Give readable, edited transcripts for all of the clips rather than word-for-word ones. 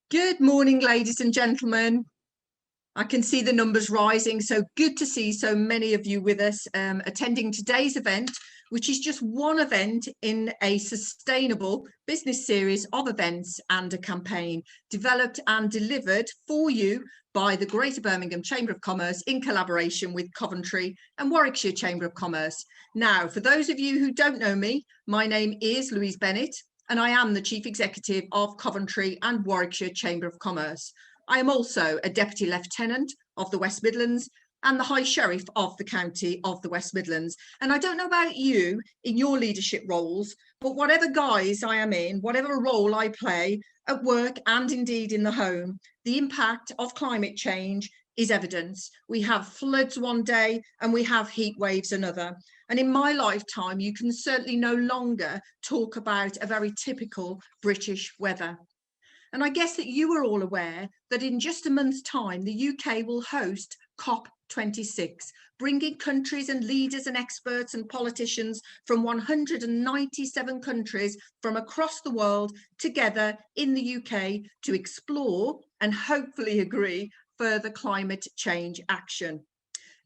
Good morning, ladies and gentlemen. I can see the numbers rising, so good to see so many of you with us attending today's event, which is just one event in a sustainable business series of events and a campaign developed and delivered for you by the Greater Birmingham Chamber of Commerce in collaboration with Coventry and Warwickshire Chamber of Commerce. Now, for those of you who don't know me, my name is Louise Bennett, and I am the Chief Executive of Coventry and Warwickshire Chamber of Commerce. I am also a Deputy Lieutenant of the West Midlands and the High Sheriff of the County of the West Midlands. And I don't know about you in your leadership roles, but whatever guise I am in, whatever role I play at work and indeed in the home, the impact of climate change is evident. We have floods one day and we have heat waves another. And in my lifetime, you can certainly no longer talk about a very typical British weather. And I guess that you are all aware that in just a month's time, the UK will host COP26, bringing countries and leaders and experts and politicians from 197 countries from across the world together in the UK to explore and hopefully agree further climate change action.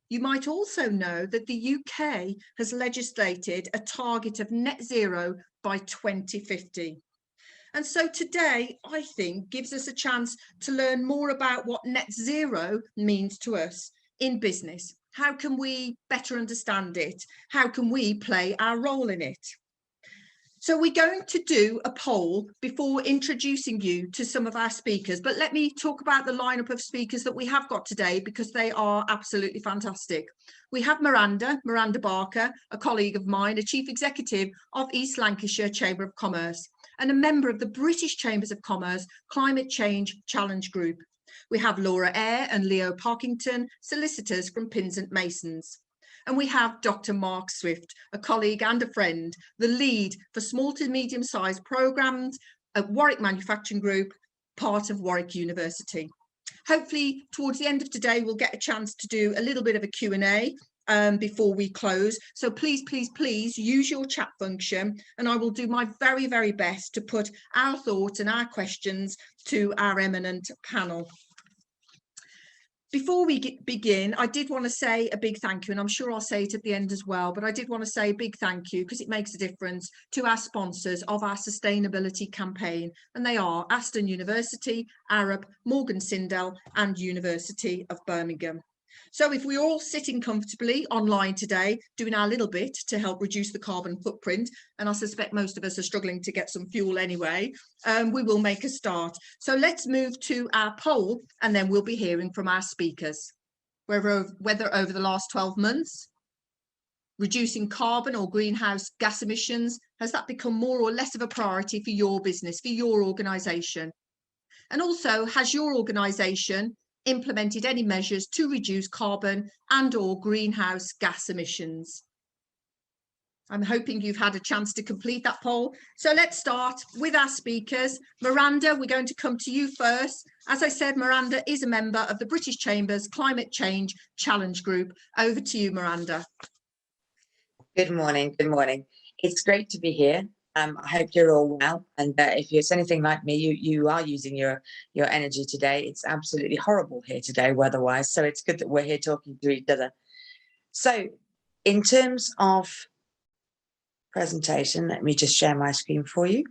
You might also know that the UK has legislated a target of net zero by 2050. And so today, I think, gives us a chance to learn more about what net zero means to us in business. How can we better understand it? How can we play our role in it? So we're going to do a poll before introducing you to some of our speakers, but let me talk about the lineup of speakers that we have got today because they are absolutely fantastic. We have Miranda Barker, a colleague of mine, a Chief Executive of East Lancashire Chamber of Commerce and a member of the British Chambers of Commerce Climate Change Challenge Group. We have Laura Eyre and Leo Parkington, solicitors from Pinsent Masons. And we have Dr. Mark Swift, a colleague and a friend, the lead for small to medium-sized programmes at Warwick Manufacturing Group, part of Warwick University. Hopefully, towards the end of today, we'll get a chance to do a little bit of a Q&A before we close. So please use your chat function and I will do my very, very best to put our thoughts and our questions to our eminent panel. Before we begin, I did want to say a big thank you, and I'm sure I'll say it at the end as well, but I did want to say a big thank you because it makes a difference to our sponsors of our sustainability campaign, and they are Aston University, Arup, Morgan Sindel and University of Birmingham. So if we're all sitting comfortably online today, doing our little bit to help reduce the carbon footprint, and I suspect most of us are struggling to get some fuel anyway, we will make a start. So let's move to our poll and then we'll be hearing from our speakers. Whether over the last 12 months, reducing carbon or greenhouse gas emissions, has that become more or less of a priority for your business, for your organisation? And also, has your organisation implemented any measures to reduce carbon and or greenhouse gas emissions? I'm hoping you've had a chance to complete that poll. So let's start with our speakers. Miranda, we're going to come to you first. As I said, Miranda is a member of the British Chamber's Climate Change Challenge Group. Over to you, Miranda. Good morning. Good morning. It's great to be here. I hope you're all well, and if you're anything like me, you are using your energy today. It's absolutely horrible here today weather-wise, so it's good that we're here talking to each other. So in terms of presentation, let me just share my screen for you.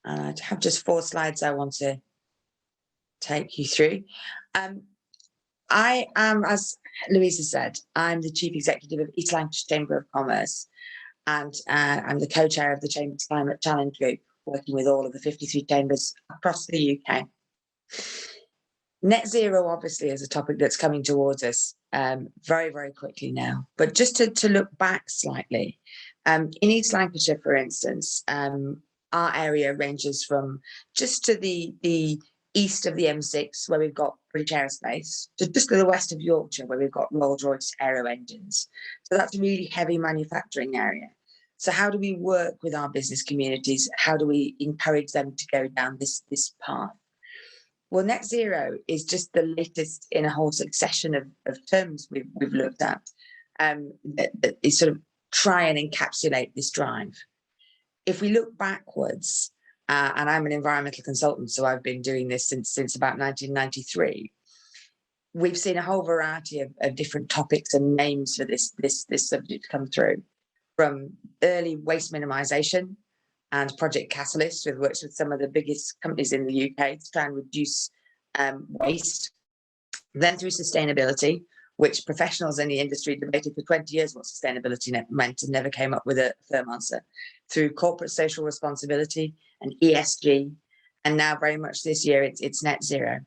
I have just 4 slides I want to take you through. I am, as Louisa said, I'm the Chief Executive of East Lancashire Chamber of Commerce, and I'm the co-chair of the Chamber's Climate Challenge Group, working with all of the 53 chambers across the UK. Net zero, obviously, is a topic that's coming towards us very, very quickly now. But just to look back slightly, in East Lancashire, for instance, our area ranges from just to the east of the M6, where we've got British Aerospace, to just to the west of Yorkshire, where we've got Rolls-Royce aero engines. So that's a really heavy manufacturing area. So how do we work with our business communities? How do we encourage them to go down this path? Well, net zero is just the latest in a whole succession of terms we've looked at that is sort of try and encapsulate this drive. If we look backwards, and I'm an environmental consultant, so I've been doing this since about 1993. We've seen a whole variety of different topics and names for this subject come through, from early waste minimisation and Project Catalyst, which works with some of the biggest companies in the UK to try and reduce waste, then through sustainability, which professionals in the industry debated for 20 years what sustainability meant and never came up with a firm answer, through corporate social responsibility and ESG, and now very much this year it's net zero.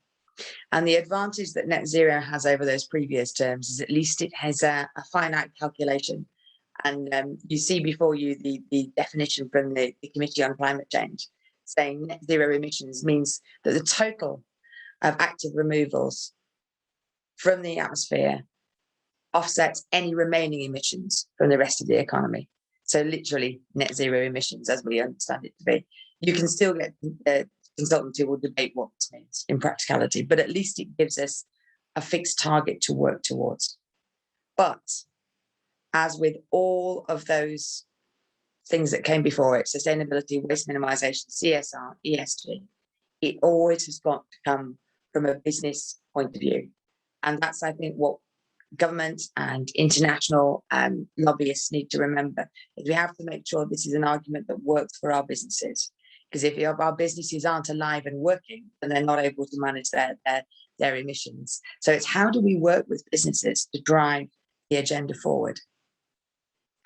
And the advantage that net zero has over those previous terms is at least it has a finite calculation. And you see before you the definition from the Committee on Climate Change, saying net zero emissions means that the total of active removals from the atmosphere offsets any remaining emissions from the rest of the economy. So literally net zero emissions as we understand it to be. You can still get consultants who will debate what this means in practicality, but at least it gives us a fixed target to work towards. But as with all of those things that came before it, sustainability, waste minimisation, CSR, ESG, it always has got to come from a business point of view. And that's, I think, what government and international lobbyists need to remember, is we have to make sure this is an argument that works for our businesses. Because if our businesses aren't alive and working, then they're not able to manage their emissions. So it's how do we work with businesses to drive the agenda forward?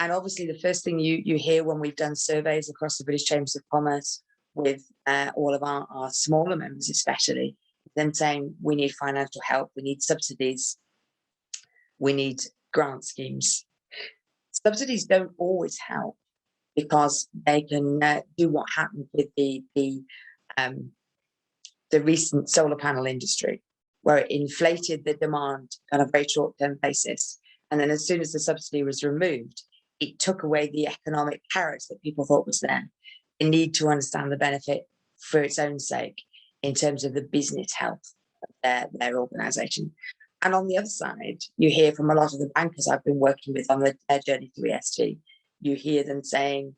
And obviously the first thing you hear when we've done surveys across the British Chambers of Commerce with all of our smaller members especially, them saying we need financial help, we need subsidies, we need grant schemes. Subsidies don't always help because they can do what happened with the recent solar panel industry, where it inflated the demand on a very short-term basis. And then as soon as the subsidy was removed, it took away the economic carrot that people thought was there. They need to understand the benefit for its own sake in terms of the business health of their organisation. And on the other side, you hear from a lot of the bankers I've been working with on their journey to ESG, you hear them saying,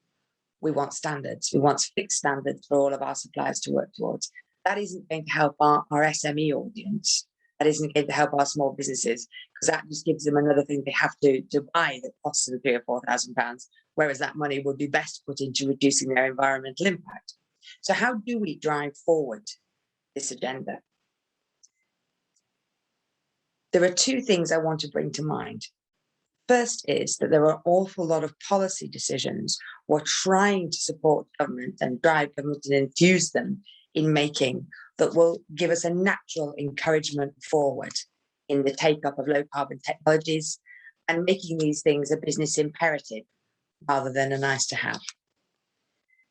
we want standards, we want fixed standards for all of our suppliers to work towards. That isn't going to help our SME audience. That isn't going to help our small businesses, because that just gives them another thing they have to buy that costs them £3,000 or £4,000, whereas that money would be best put into reducing their environmental impact. So how do we drive forward this agenda? There are two things I want to bring to mind. First is that there are an awful lot of policy decisions we're trying to support government and drive government and infuse them in making that will give us a natural encouragement forward in the take-up of low-carbon technologies and making these things a business imperative rather than a nice-to-have.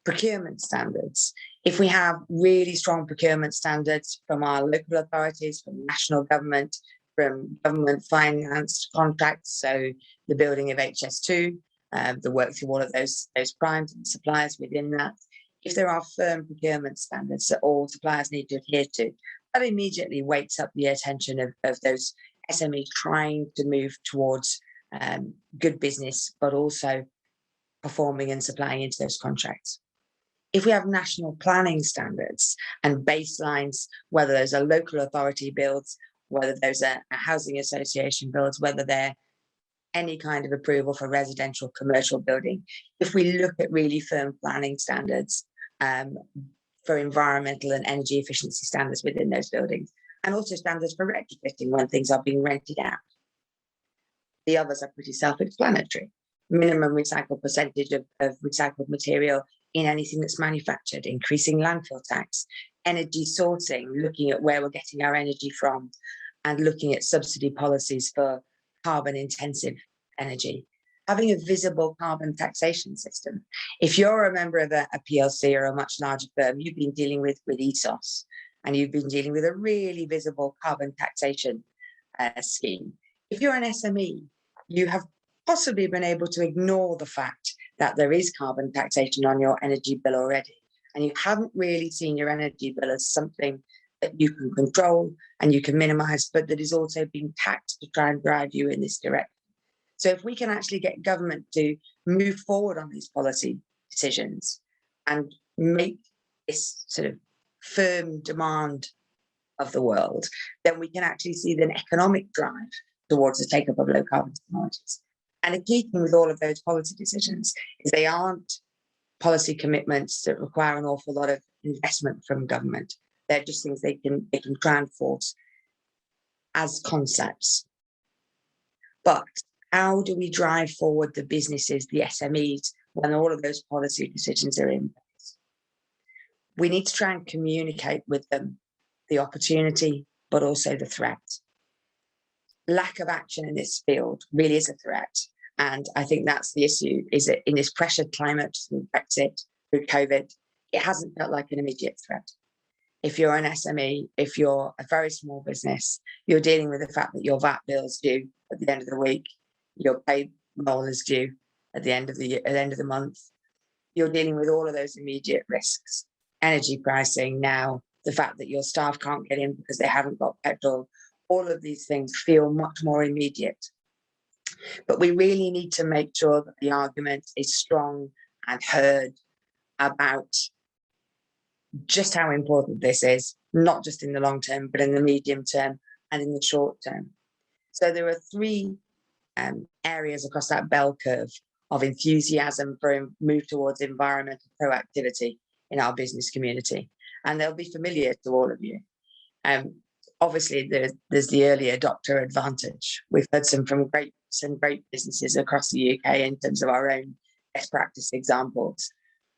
Procurement standards. If we have really strong procurement standards from our local authorities, from national government, from government-financed contracts, so the building of HS2, the work through all of those primes and suppliers within that. If there are firm procurement standards that all suppliers need to adhere to, that immediately wakes up the attention of those SMEs trying to move towards good business, but also performing and supplying into those contracts. If we have national planning standards and baselines, whether those are local authority builds, whether those are housing association builds, whether they're any kind of approval for residential, commercial building, if we look at really firm planning standards for environmental and energy efficiency standards within those buildings, and also standards for retrofitting when things are being rented out. The others are pretty self-explanatory. Minimum recycled percentage of recycled material in anything that's manufactured, increasing landfill tax, energy sourcing, looking at where we're getting our energy from, and looking at subsidy policies for carbon intensive energy. Having a visible carbon taxation system. If you're a member of a PLC or a much larger firm, you've been dealing with ESOS, and you've been dealing with a really visible carbon taxation scheme. If you're an SME, you have possibly been able to ignore the fact that there is carbon taxation on your energy bill already, and you haven't really seen your energy bill as something that you can control and you can minimize, but that is also being taxed to try and drive you in this direction. So if we can actually get government to move forward on these policy decisions and make this sort of firm demand of the world, then we can actually see an economic drive towards the take-up of low carbon technologies. And a key thing with all of those policy decisions is they aren't policy commitments that require an awful lot of investment from government. They're just things they can try and force as concepts. But how do we drive forward the businesses, the SMEs, when all of those policy decisions are in place? We need to try and communicate with them the opportunity, but also the threat. Lack of action in this field really is a threat. And I think that's the issue, is that in this pressured climate, through Brexit, through COVID, it hasn't felt like an immediate threat. If you're an SME, if you're a very small business, you're dealing with the fact that your VAT bill's due at the end of the week, your payroll is due at the end of the month. You're dealing with all of those immediate risks. Energy pricing now, the fact that your staff can't get in because they haven't got petrol, all of these things feel much more immediate. But we really need to make sure that the argument is strong and heard about just how important this is, not just in the long term, but in the medium term and in the short term. So there are three areas across that bell curve of enthusiasm for a move towards environmental proactivity in our business community. And they'll be familiar to all of you. Obviously, there's the early adopter advantage. We've heard some great businesses across the UK in terms of our own best practice examples,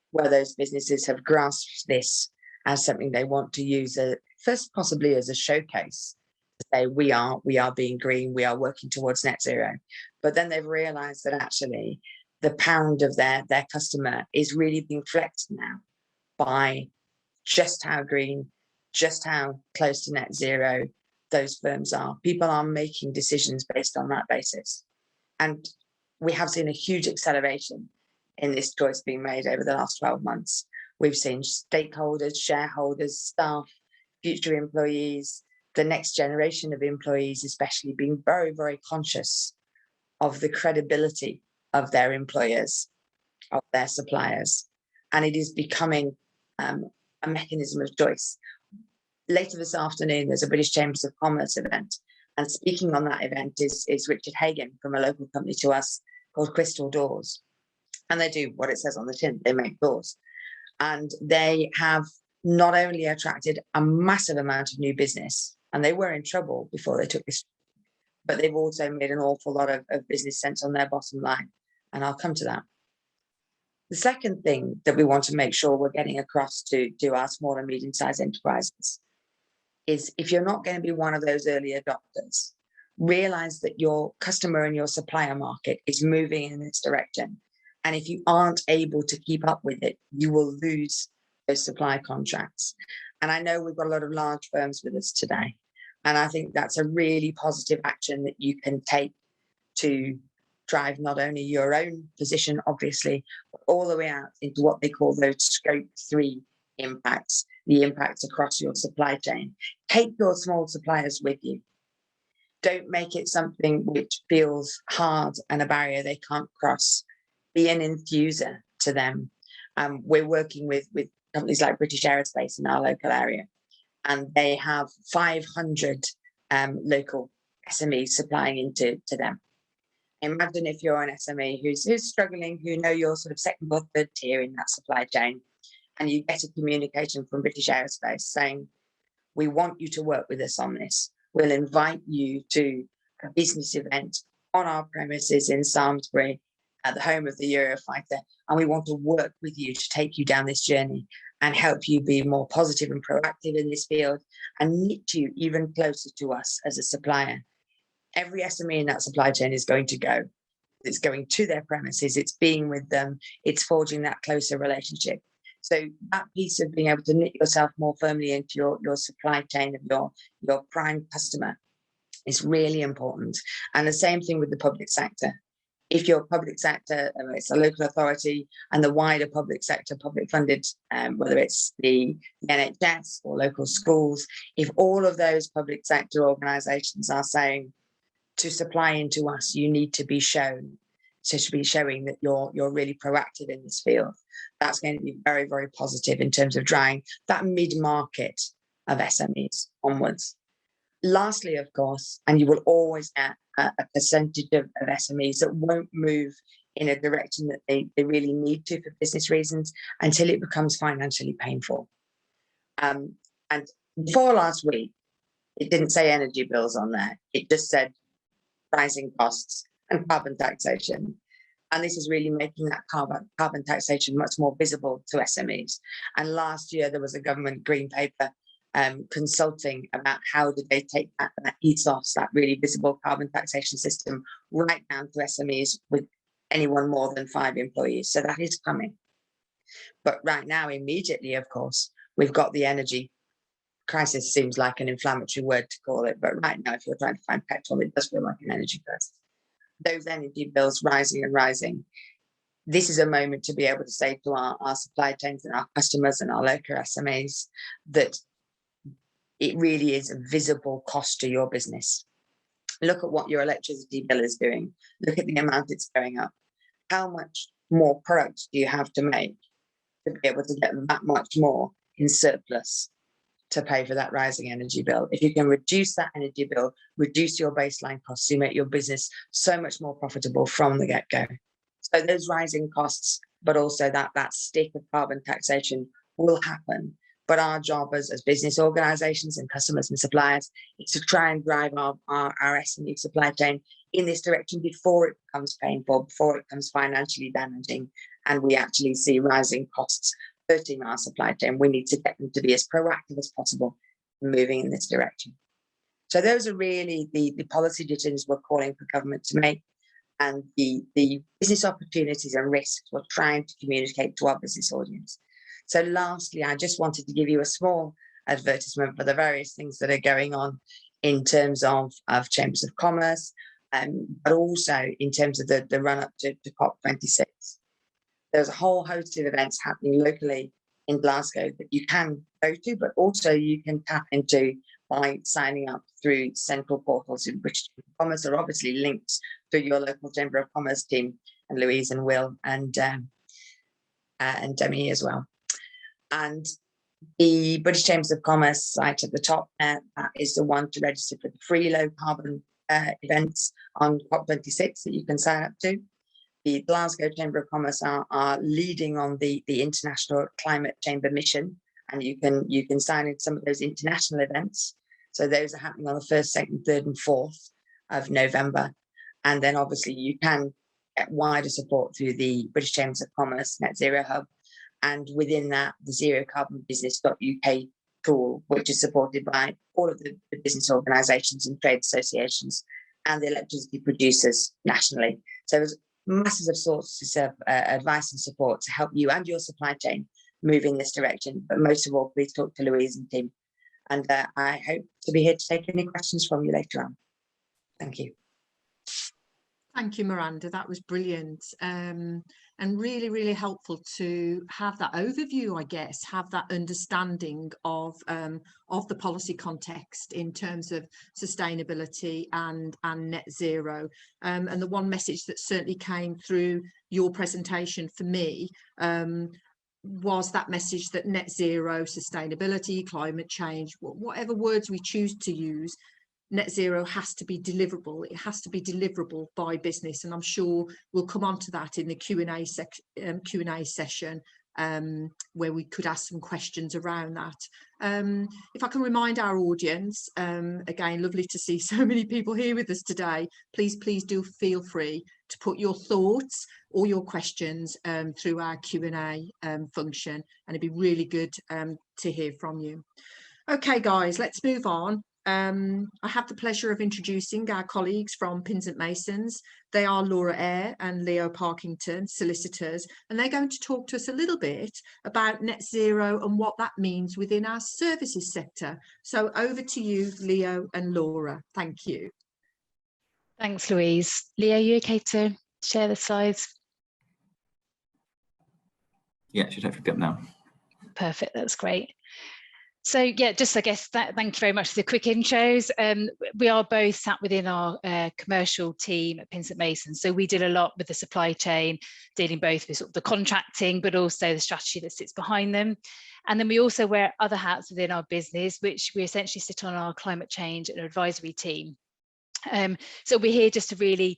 where those businesses have grasped this as something they want to use, first possibly as a showcase, to say we are being green, we are working towards net zero. But then they've realised that actually the pound of their customer is really being flexed now by just how green, just how close to net zero those firms are. People are making decisions based on that basis. And we have seen a huge acceleration in this choice being made over the last 12 months. We've seen stakeholders, shareholders, staff, future employees, the next generation of employees especially being very, very conscious of the credibility of their employers, of their suppliers. And it is becoming a mechanism of choice. Later this afternoon, there's a British Chambers of Commerce event. And speaking on that event is Richard Hagan from a local company to us called Crystal Doors. And they do what it says on the tin, they make doors. And they have not only attracted a massive amount of new business, and they were in trouble before they took this, but they've also made an awful lot of business sense on their bottom line. And I'll come to that. The second thing that we want to make sure we're getting across to our small and medium-sized enterprises is, if you're not going to be one of those early adopters, realize that your customer and your supplier market is moving in this direction. And if you aren't able to keep up with it, you will lose those supply contracts. And I know we've got a lot of large firms with us today. And I think that's a really positive action that you can take to drive not only your own position, obviously, but all the way out into what they call those scope 3 impacts, the impacts across your supply chain. Take your small suppliers with you. Don't make it something which feels hard and a barrier they can't cross. Be an infuser to them. We're working with companies like British Aerospace in our local area, and they have 500 local SMEs supplying into them. Imagine if you're an SME who's struggling, who know you're sort of second or third tier in that supply chain, and you get a communication from British Aerospace saying, we want you to work with us on this. We'll invite you to a business event on our premises in Samlesbury, at the home of the Eurofighter, and we want to work with you to take you down this journey and help you be more positive and proactive in this field and knit you even closer to us as a supplier. Every SME in that supply chain is going to go. It's going to their premises, it's being with them, it's forging that closer relationship. So that piece of being able to knit yourself more firmly into your supply chain of your prime customer is really important. And the same thing with the public sector. If your public sector, it's a local authority, and the wider public sector, public funded, whether it's the NHS or local schools, if all of those public sector organisations are saying, to supply into us, you need to be shown So to be showing that you're really proactive in this field, that's going to be very, very positive in terms of driving that mid-market of SMEs onwards. Lastly, of course, and you will always get a percentage of SMEs that won't move in a direction that they really need to for business reasons until it becomes financially painful. And before last week, it didn't say energy bills on there. It just said rising costs and carbon taxation. And this is really making that carbon taxation much more visible to SMEs. And last year, there was a government green paper consulting about how did they take that ethos, that really visible carbon taxation system, right down to SMEs with anyone more than 5 employees. So that is coming. But right now, immediately, of course, we've got the energy crisis. Seems like an inflammatory word to call it, but right now, if you're trying to find petrol, it does feel like an energy crisis. Those energy bills rising and rising. This is a moment to be able to say to our supply chains and our customers and our local SMEs that it really is a visible cost to your business. Look at what your electricity bill is doing. Look at the amount it's going up. How much more product do you have to make to be able to get that much more in surplus to pay for that rising energy bill? If you can reduce that energy bill, reduce your baseline costs, you make your business so much more profitable from the get-go. So those rising costs, but also that stick of carbon taxation will happen. But our job as business organizations and customers and suppliers is to try and drive our SME supply chain in this direction before it becomes painful, before it becomes financially damaging, and we actually see rising costs hurting our supply chain. We need to get them to be as proactive as possible moving in this direction. So those are really the policy decisions we're calling for government to make, and the business opportunities and risks we're trying to communicate to our business audience. So lastly, I just wanted to give you a small advertisement for the various things that are going on in terms of chambers of commerce, but also in terms of the run-up to COP26. There's a whole host of events happening locally in Glasgow that you can go to, but also you can tap into by signing up through central portals in British Chamber of Commerce. Are obviously linked through your local Chamber of Commerce team, and Louise and Will and Demi as well. And the British Chambers of Commerce site at the top there, that is the one to register for the free low carbon events on COP26 that you can sign up to. The Glasgow Chamber of Commerce are leading on the International Climate Chamber mission, and you can sign in some of those international events. So those are happening on the 1st, 2nd, 3rd, and 4th of November. And then obviously you can get wider support through the British Chambers of Commerce Net Zero Hub, and within that, the zerocarbonbusiness.uk tool, which is supported by all of the business organisations and trade associations and the electricity producers nationally. So there's masses of sources of advice and support to help you and your supply chain move in this direction. But most of all, please talk to Louise and team. And I hope to be here to take any questions from you later on. Thank you. Thank you, Miranda. That was brilliant, and really, really helpful to have that overview, I guess, have that understanding of the policy context in terms of sustainability and net zero. And the one message that certainly came through your presentation for me was that message that net zero, sustainability, climate change, whatever words we choose to use, net zero has to be deliverable. It has to be deliverable by business, and I'm sure we'll come on to that in the Q&A session, where we could ask some questions around that. If I can remind our audience, again, lovely to see so many people here with us today. Please do feel free to put your thoughts or your questions through our Q&A function, and it'd be really good to hear from you. Okay, guys, let's move on. I have the pleasure of introducing our colleagues from Pins & Masons. They are Laura Eyre and Leo Parkington, solicitors, and they're going to talk to us a little bit about net zero and what that means within our services sector. So over to you, Leo and Laura. Thank you. Thanks, Louise. Leo, you okay to share the slides? Yeah, it should hopefully be up now. Perfect, that's great. So yeah, just I guess thank you very much for the quick intros. We are both sat within our commercial team at Pinsent Mason. So we did a lot with the supply chain, dealing both with sort of the contracting, but also the strategy that sits behind them. And then we also wear other hats within our business, which we essentially sit on our climate change and advisory team. So we're here just to really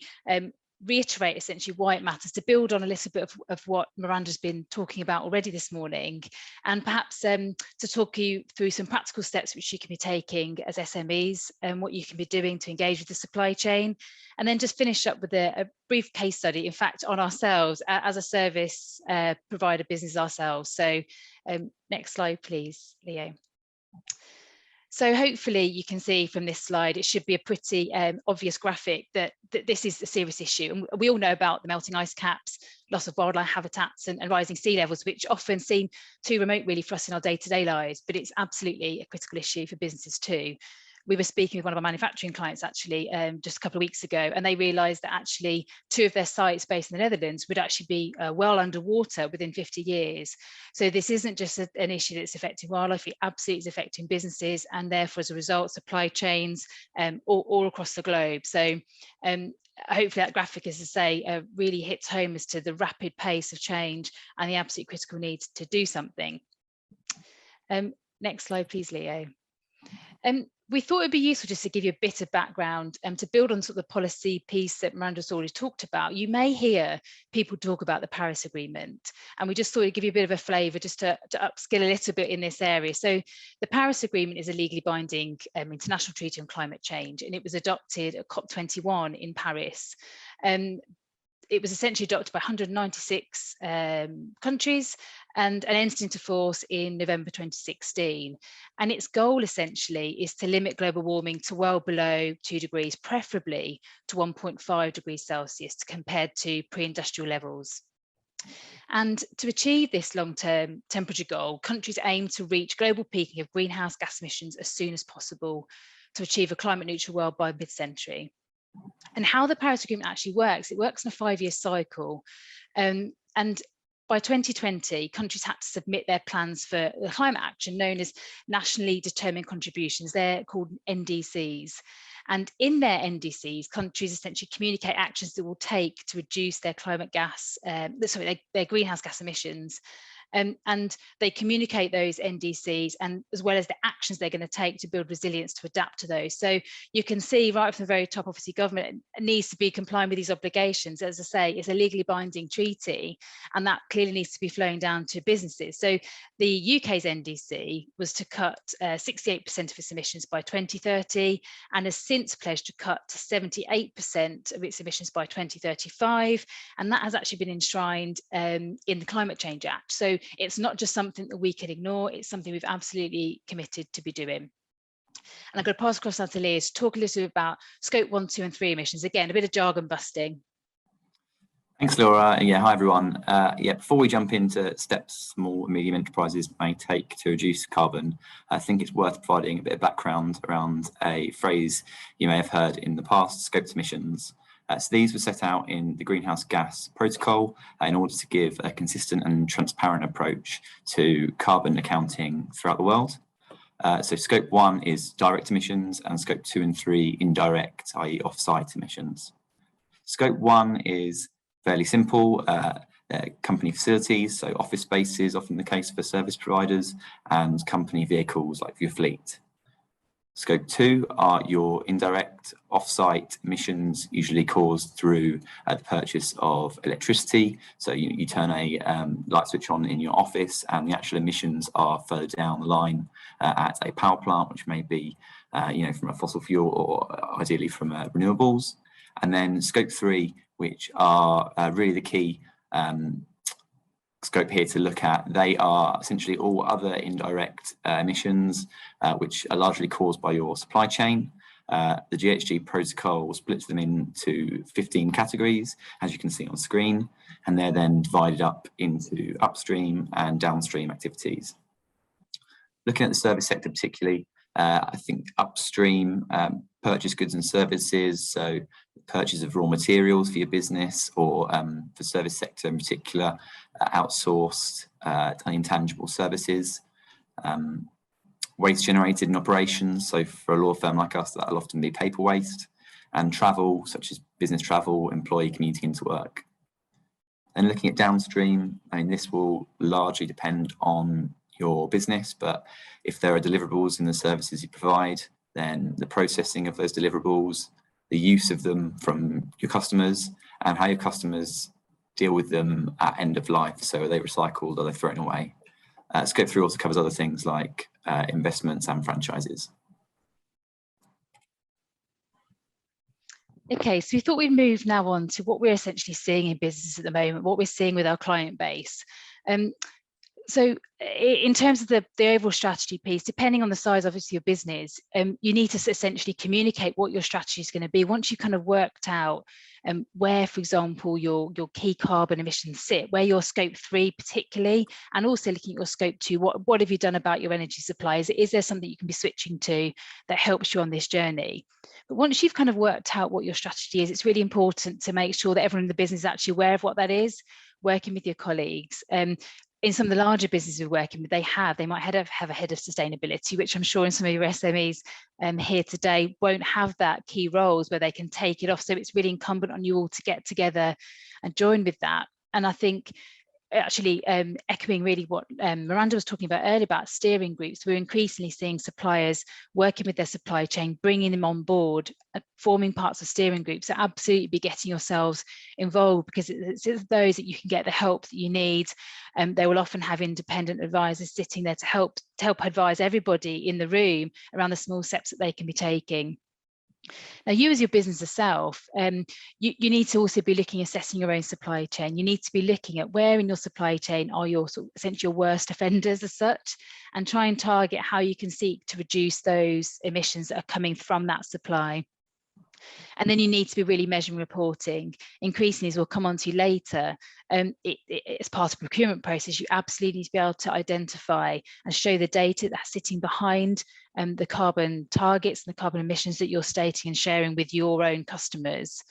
reiterate essentially why it matters, to build on a little bit of what Miranda's been talking about already this morning, and perhaps to talk you through some practical steps which you can be taking as SMEs and what you can be doing to engage with the supply chain, and then just finish up with a brief case study, in fact, on ourselves as a service provider business ourselves. So next slide, please, Leo. So hopefully you can see from this slide, it should be a pretty obvious graphic that this is a serious issue. And we all know about the melting ice caps, loss of wildlife habitats and rising sea levels, which often seem too remote really for us in our day-to-day lives, but it's absolutely a critical issue for businesses too. We were speaking with one of our manufacturing clients actually just a couple of weeks ago, and they realised that actually 2 of their sites based in the Netherlands would actually be well underwater within 50 years. So this isn't just an issue that's affecting wildlife, it absolutely is affecting businesses, and therefore as a result supply chains all across the globe. So hopefully that graphic, as I say, really hits home as to the rapid pace of change and the absolute critical need to do something. Next slide, please, Leo. We thought it'd be useful just to give you a bit of background and to build on sort of the policy piece that Miranda's already talked about. You may hear people talk about the Paris Agreement, and we just thought it'd give you a bit of a flavour just to upskill a little bit in this area. So the Paris Agreement is a legally binding international treaty on climate change, and it was adopted at COP21 in Paris. It was essentially adopted by 196 countries and entered into force in November 2016. And its goal essentially is to limit global warming to well below 2 degrees, preferably to 1.5 degrees Celsius compared to pre-industrial levels. And to achieve this long-term temperature goal, countries aim to reach global peaking of greenhouse gas emissions as soon as possible to achieve a climate neutral world by mid-century. And how the Paris Agreement actually works, it works in a 5-year cycle. And by 2020, countries had to submit their plans for the climate action known as nationally determined contributions. They're called NDCs. And in their NDCs, countries essentially communicate actions that will take to reduce their climate gas, their greenhouse gas emissions. And they communicate those NDCs and as well as the actions they're going to take to build resilience to adapt to those. So you can see right from the very top, obviously government needs to be complying with these obligations. As I say, it's a legally binding treaty, and that clearly needs to be flowing down to businesses. So the UK's NDC was to cut 68% of its emissions by 2030 and has since pledged to cut to 78% of its emissions by 2035. And that has actually been enshrined in the Climate Change Act. So it's not just something that we can ignore, it's something we've absolutely committed to be doing. And I'm going to pass across now to Leah to talk a little bit about scope 1, 2 and 3 emissions. Again, a bit of jargon busting. Thanks, Laura. Yeah, hi everyone. Before we jump into steps small and medium enterprises may take to reduce carbon, I think it's worth providing a bit of background around a phrase you may have heard in the past, scoped emissions. So these were set out in the Greenhouse Gas Protocol in order to give a consistent and transparent approach to carbon accounting throughout the world. So scope 1 is direct emissions and scope 2 and 3 indirect, i.e. off-site emissions. Scope 1 is fairly simple, company facilities, so office spaces, often the case for service providers, and company vehicles like your fleet. Scope 2 are your indirect off-site emissions, usually caused through the purchase of electricity. So you turn a light switch on in your office and the actual emissions are further down the line at a power plant, which may be from a fossil fuel or ideally from renewables. And then scope 3, which are really the key scope here to look at. They are essentially all other indirect emissions, which are largely caused by your supply chain. The GHG protocol splits them into 15 categories, as you can see on screen, and they're then divided up into upstream and downstream activities. Looking at the service sector particularly, I think upstream purchase goods and services, so purchase of raw materials for your business or for service sector in particular, outsourced intangible services. waste generated in operations. So for a law firm like us, that'll often be paper waste, and travel, such as business travel, employee commuting into work. And looking at downstream, I mean, this will largely depend on your business, but if there are deliverables in the services you provide, then the processing of those deliverables, the use of them from your customers, and how your customers deal with them at end of life. So are they recycled, are they thrown away? Scope 3 also covers other things like investments and franchises. Okay, so we thought we'd move now on to what we're essentially seeing in business at the moment, what we're seeing with our client base. So in terms of the overall strategy piece, depending on the size, obviously, of your business, you need to essentially communicate what your strategy is going to be. Once you've kind of worked out where, for example, your key carbon emissions sit, where your scope 3 particularly, and also looking at your scope 2, what have you done about your energy supplies? Is there something you can be switching to that helps you on this journey? But once you've kind of worked out what your strategy is, it's really important to make sure that everyone in the business is actually aware of what that is, working with your colleagues. In some of the larger businesses we're working with, they might have a head of sustainability, which I'm sure in some of your SMEs here today won't have that key roles where they can take it off. So it's really incumbent on you all to get together and join with that. And I think actually echoing really what Miranda was talking about earlier about steering groups, we're increasingly seeing suppliers working with their supply chain, bringing them on board, forming parts of steering groups. So absolutely be getting yourselves involved, because it's those that you can get the help that you need. They will often have independent advisors sitting there to help advise everybody in the room around the small steps that they can be taking. Now, you as your business yourself, you need to also be assessing your own supply chain. You need to be looking at where in your supply chain are your essentially your worst offenders as such, and try and target how you can seek to reduce those emissions that are coming from that supply. And then you need to be really measuring reporting. Increasingly, as we'll come on to later, as part of the procurement process, you absolutely need to be able to identify and show the data that's sitting behind the carbon targets and the carbon emissions that you're stating and sharing with your own customers.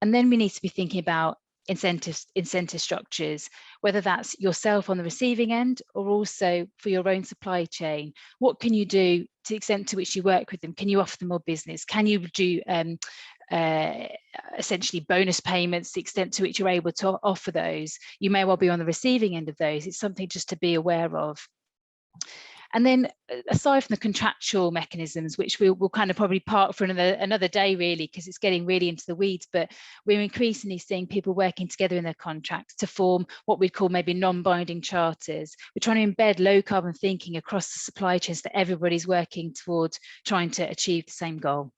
And then we need to be thinking about incentive structures, whether that's yourself on the receiving end or also for your own supply chain. What can you do to the extent to which you work with them? Can you offer them more business? Can you do essentially bonus payments, the extent to which you're able to offer those? You may well be on the receiving end of those. It's something just to be aware of. And then aside from the contractual mechanisms, which we'll kind of probably park for another day really, because it's getting really into the weeds, but we're increasingly seeing people working together in their contracts to form what we'd call maybe non-binding charters. We're trying to embed low carbon thinking across the supply chains that everybody's working towards trying to achieve the same goal.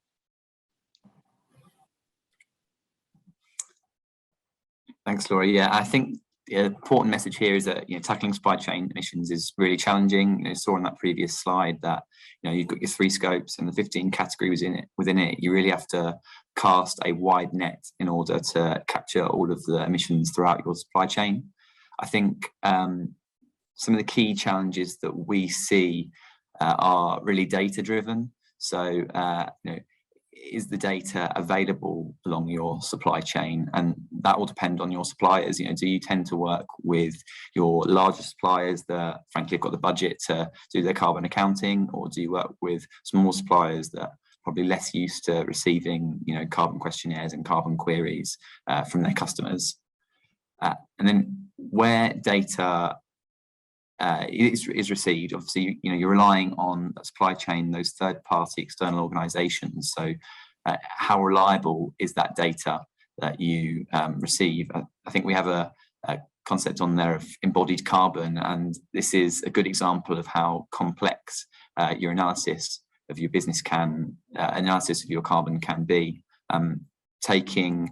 Thanks, Laura. Yeah, I think the important message here is that tackling supply chain emissions is really challenging. You saw on that previous slide that you've got your 3 scopes and the 15 categories within it. You really have to cast a wide net in order to capture all of the emissions throughout your supply chain. I think some of the key challenges that we see are really data driven. So is the data available along your supply chain? And that will depend on your suppliers. Do you tend to work with your larger suppliers that frankly have got the budget to do their carbon accounting, or do you work with small suppliers that are probably less used to receiving carbon questionnaires and carbon queries from their customers? And then where data is received, obviously you're relying on the supply chain, those third-party external organizations. So how reliable is that data that you receive? I think we have a concept on there of embodied carbon, and this is a good example of how complex your analysis of your business analysis of your carbon can be. Taking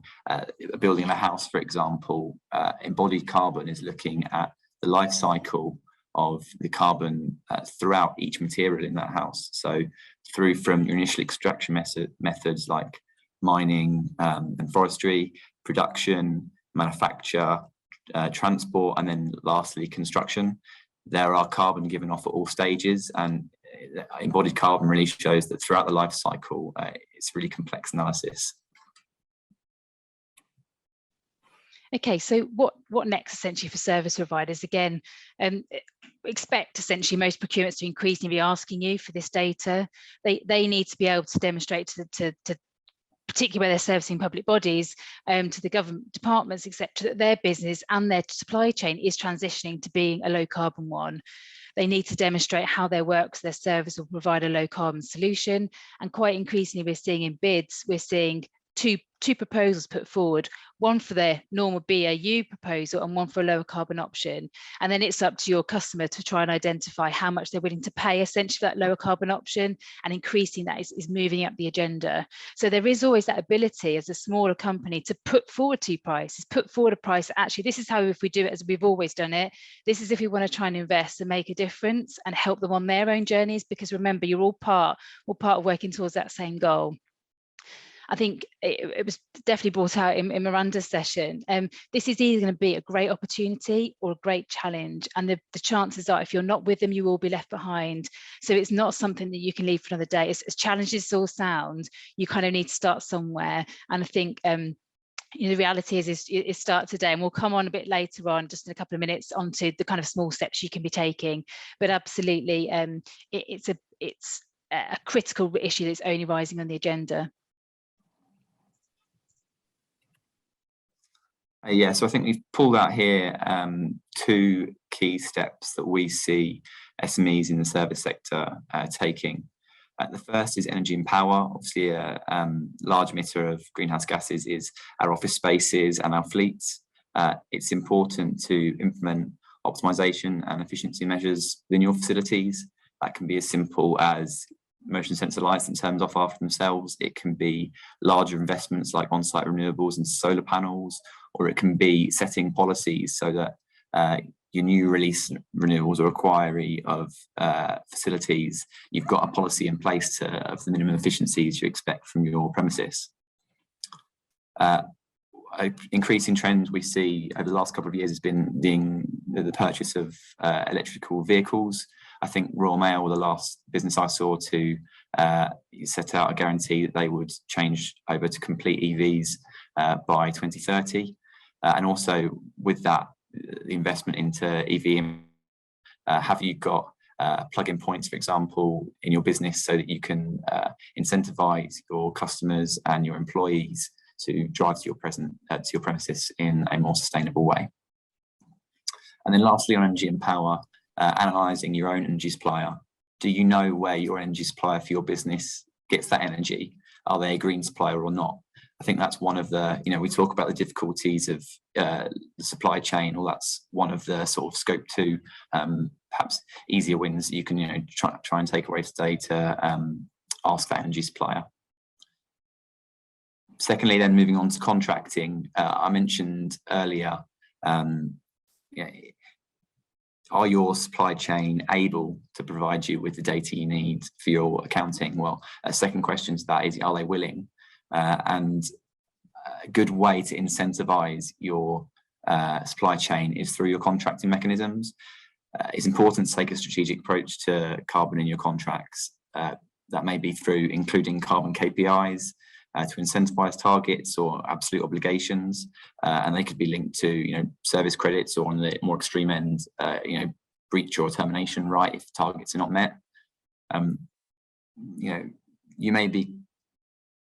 building a house, for example, embodied carbon is looking at the life cycle of the carbon throughout each material in that house. So through from your initial extraction methods like mining and forestry, production, manufacture, transport, and then lastly construction. There are carbon given off at all stages, and embodied carbon really shows that throughout the life cycle it's really complex analysis. Okay, so what next essentially for service providers? Again, expect essentially most procurements to increasingly be asking you for this data. They need to be able to demonstrate to particularly where they're servicing public bodies, to the government departments, etc., that their business and their supply chain is transitioning to being a low carbon one. They need to demonstrate how their works, their service will provide a low carbon solution. And quite increasingly, we're seeing in bids, we're seeing two proposals put forward, one for their normal BAU proposal and one for a lower carbon option. And then it's up to your customer to try and identify how much they're willing to pay essentially for that lower carbon option, and increasing that is moving up the agenda. So there is always that ability as a smaller company to put forward two prices, put forward a price that actually this is how, if we do it as we've always done it, this is if we want to try and invest and make a difference and help them on their own journeys, because remember, you're all part of working towards that same goal. I think it was definitely brought out in Miranda's session. This is either going to be a great opportunity or a great challenge. And the chances are, if you're not with them, you will be left behind. So it's not something that you can leave for another day. As challenges as all sound, you kind of need to start somewhere. And I think the reality is start today, and we'll come on a bit later on, just in a couple of minutes, onto the kind of small steps you can be taking. But absolutely, it's a critical issue that's only rising on the agenda. Yeah, so I think we've pulled out here two key steps that we see SMEs in the service sector taking. The first is energy and power. Obviously, a large emitter of greenhouse gases is our office spaces and our fleets. It's important to implement optimization and efficiency measures within your facilities. That can be as simple as motion sensor lights and turns off after themselves. It can be larger investments like on-site renewables and solar panels, or it can be setting policies so that your new release renewals or acquiry of facilities, you've got a policy in place of the minimum efficiencies you expect from your premises. An increasing trend we see over the last couple of years has been the purchase of electrical vehicles. I think Royal Mail were the last business I saw to set out a guarantee that they would change over to complete EVs by 2030. And also with that, the investment into EV, have you got plug-in points, for example, in your business so that you can incentivize your customers and your employees to drive to your premises in a more sustainable way. And then lastly, on energy and power, analysing your own energy supplier. Do you know where your energy supplier for your business gets that energy? Are they a green supplier or not? I think that's one of the, we talk about the difficulties of the supply chain, or that's one of the sort of scope 2, perhaps easier wins that you can, try and take away today to ask that energy supplier. Secondly, then moving on to contracting, I mentioned earlier, are your supply chain able to provide you with the data you need for your accounting? Well, a second question to that is, are they willing? And a good way to incentivize your supply chain is through your contracting mechanisms. It's important to take a strategic approach to carbon in your contracts. That may be through including carbon KPIs to incentivize targets or absolute obligations, and they could be linked to service credits, or on the more extreme end, breach or termination right if targets are not met. You may be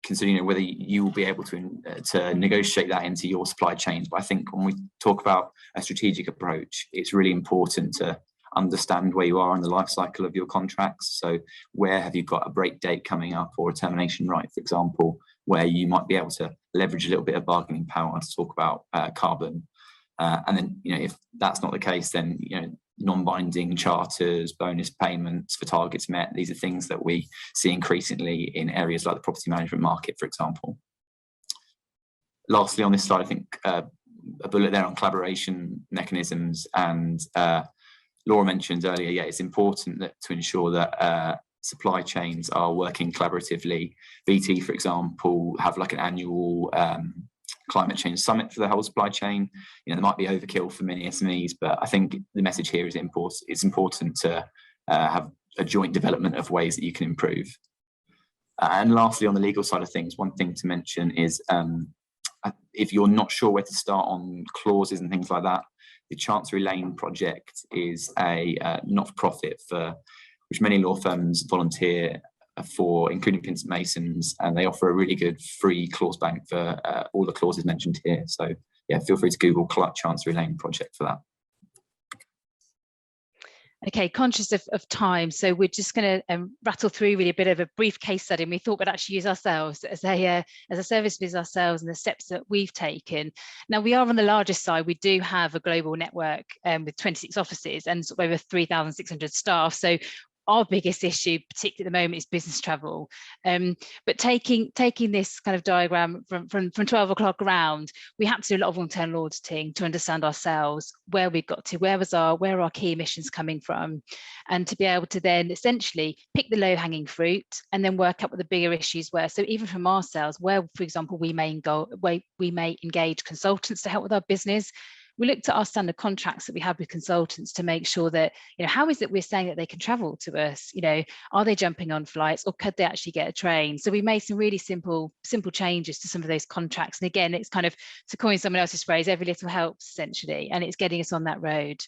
considering whether you will be able to negotiate that into your supply chains. But I think when we talk about a strategic approach, it's really important to understand where you are in the life cycle of your contracts. So where have you got a break date coming up, or a termination right, for example, where you might be able to leverage a little bit of bargaining power to talk about carbon. And then, if that's not the case, then, non-binding charters, bonus payments for targets met. These are things that we see increasingly in areas like the property management market, for example. Lastly, on this slide, I think a bullet there on collaboration mechanisms, and Laura mentioned earlier, it's important to ensure that supply chains are working collaboratively. BT, for example, have like an annual climate change summit for the whole supply chain. There might be overkill for many SMEs, but I think the message here is it's important to have a joint development of ways that you can improve. And lastly, on the legal side of things, one thing to mention is if you're not sure where to start on clauses and things like that, The Chancery Lane project is a not-for-profit for which many law firms volunteer for, including Pinsent Masons, and they offer a really good free clause bank for all the clauses mentioned here. So yeah, feel free to Google Chancery Lane project for that. Okay, conscious of time, so we're just going to rattle through really a bit of a brief case study, and we thought we'd actually use ourselves as a service business ourselves and the steps that we've taken. Now, we are on the largest side. We do have a global network with 26 offices and sort of over 3,600 staff. So our biggest issue, particularly at the moment, is business travel. But taking this kind of diagram from 12 o'clock around, we had to do a lot of internal auditing to understand ourselves, where we got to, where are our key emissions coming from, and to be able to then essentially pick the low-hanging fruit and then work out what the bigger issues were. So even from ourselves, where, for example, we may engage consultants to help with our business. We looked at our standard contracts that we have with consultants to make sure that, how is it we're saying that they can travel to us? Are they jumping on flights, or could they actually get a train? So we made some really simple changes to some of those contracts. And again, it's kind of, to coin someone else's phrase, every little helps essentially, and it's getting us on that road.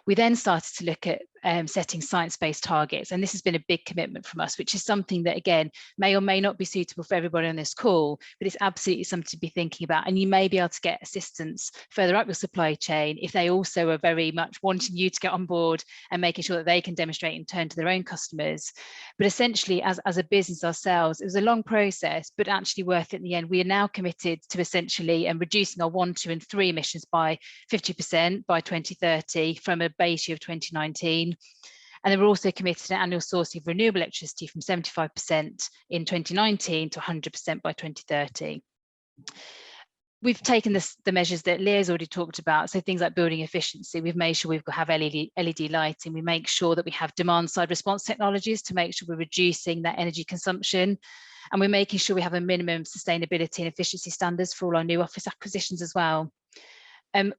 We then started to look at setting science-based targets, and this has been a big commitment from us, which is something that, again, may or may not be suitable for everybody on this call, but it's absolutely something to be thinking about. And you may be able to get assistance further up your supply chain if they also are very much wanting you to get on board and making sure that they can demonstrate in turn to their own customers. But essentially, as a business ourselves, it was a long process, but actually worth it in the end. We are now committed to essentially reducing our 1, 2, and 3 emissions by 50% by 2030 from a base year of 2019. And then we're also committed to annual sourcing of renewable electricity from 75% in 2019 to 100% by 2030. We've taken the measures that Leah's already talked about, so things like building efficiency. We've made sure we've got have LED lighting. We make sure that we have demand side response technologies to make sure we're reducing that energy consumption. And we're making sure we have a minimum sustainability and efficiency standards for all our new office acquisitions as well.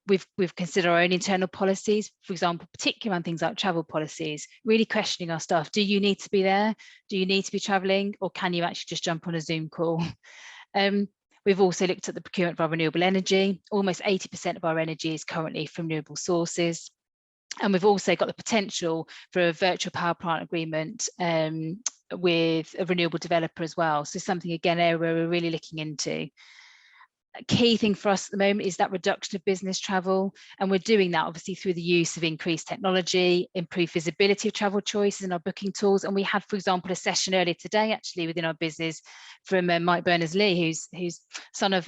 We've considered our own internal policies, for example, particularly around things like travel policies, really questioning our staff. Do you need to be there? Do you need to be traveling? Or can you actually just jump on a Zoom call? We've also looked at the procurement of our renewable energy. Almost 80% of our energy is currently from renewable sources. And we've also got the potential for a virtual power plant agreement with a renewable developer as well. So something, again, area where we're really looking into. A key thing for us at the moment is that reduction of business travel, and we're doing that obviously through the use of increased technology, improved visibility of travel choices in our booking tools. And we had, for example, a session earlier today actually within our business from Mike Berners-Lee, who's son of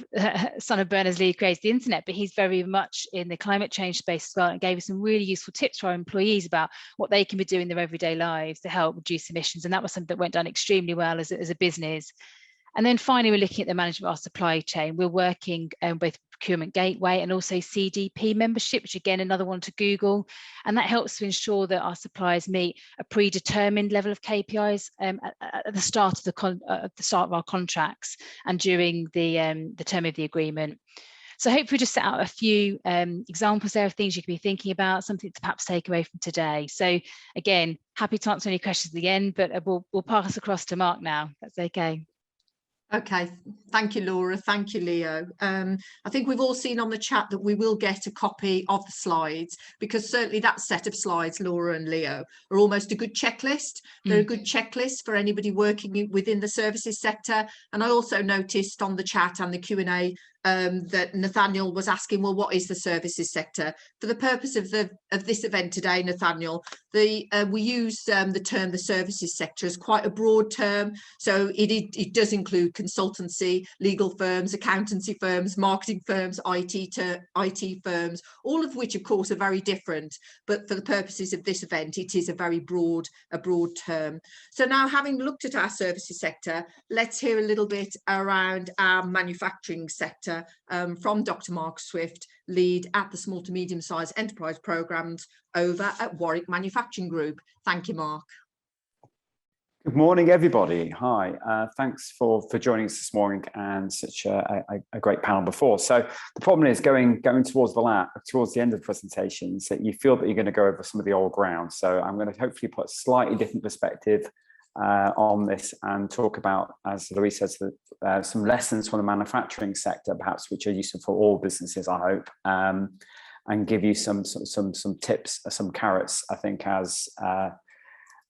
Berners-Lee, who created the internet, but he's very much in the climate change space as well, and gave us some really useful tips for our employees about what they can be doing in their everyday lives to help reduce emissions. And that was something that went down extremely well as a business. And then finally, we're looking at the management of our supply chain. We're working both Procurement Gateway and also CDP membership, which again, another one to Google. And that helps to ensure that our suppliers meet a predetermined level of KPIs at the start of our contracts and during the term of the agreement. So hopefully just set out a few examples there of things you can be thinking about, something to perhaps take away from today. So again, happy to answer any questions at the end, but we'll pass across to Mark now. That's okay. Okay, thank you, Laura. Thank you, Leo. I think we've all seen on the chat that we will get a copy of the slides, because certainly that set of slides, Laura and Leo, are almost a good checklist. They're a good checklist for anybody working within the services sector. And I also noticed on the chat and the Q&A that Nathaniel was asking, well, what is the services sector? For the purpose of this event today, Nathaniel, we use the term the services sector as quite a broad term. So it does include consultancy, legal firms, accountancy firms, marketing firms, IT firms, all of which, of course, are very different. But for the purposes of this event, it is a very broad term. So now, having looked at our services sector, let's hear a little bit around our manufacturing sector from Dr. Mark Swift, lead at the small to medium sized enterprise programs over at Warwick Manufacturing Group. Thank you, Mark. Good morning, everybody. Hi, thanks for joining us this morning and such a great panel before. So the problem is going towards the end of the presentations that you feel that you're going to go over some of the old ground. So I'm going to hopefully put a slightly different perspective on this and talk about, as Louise says, some lessons from the manufacturing sector, perhaps, which are useful for all businesses, I hope. and give you some tips, some carrots, I think,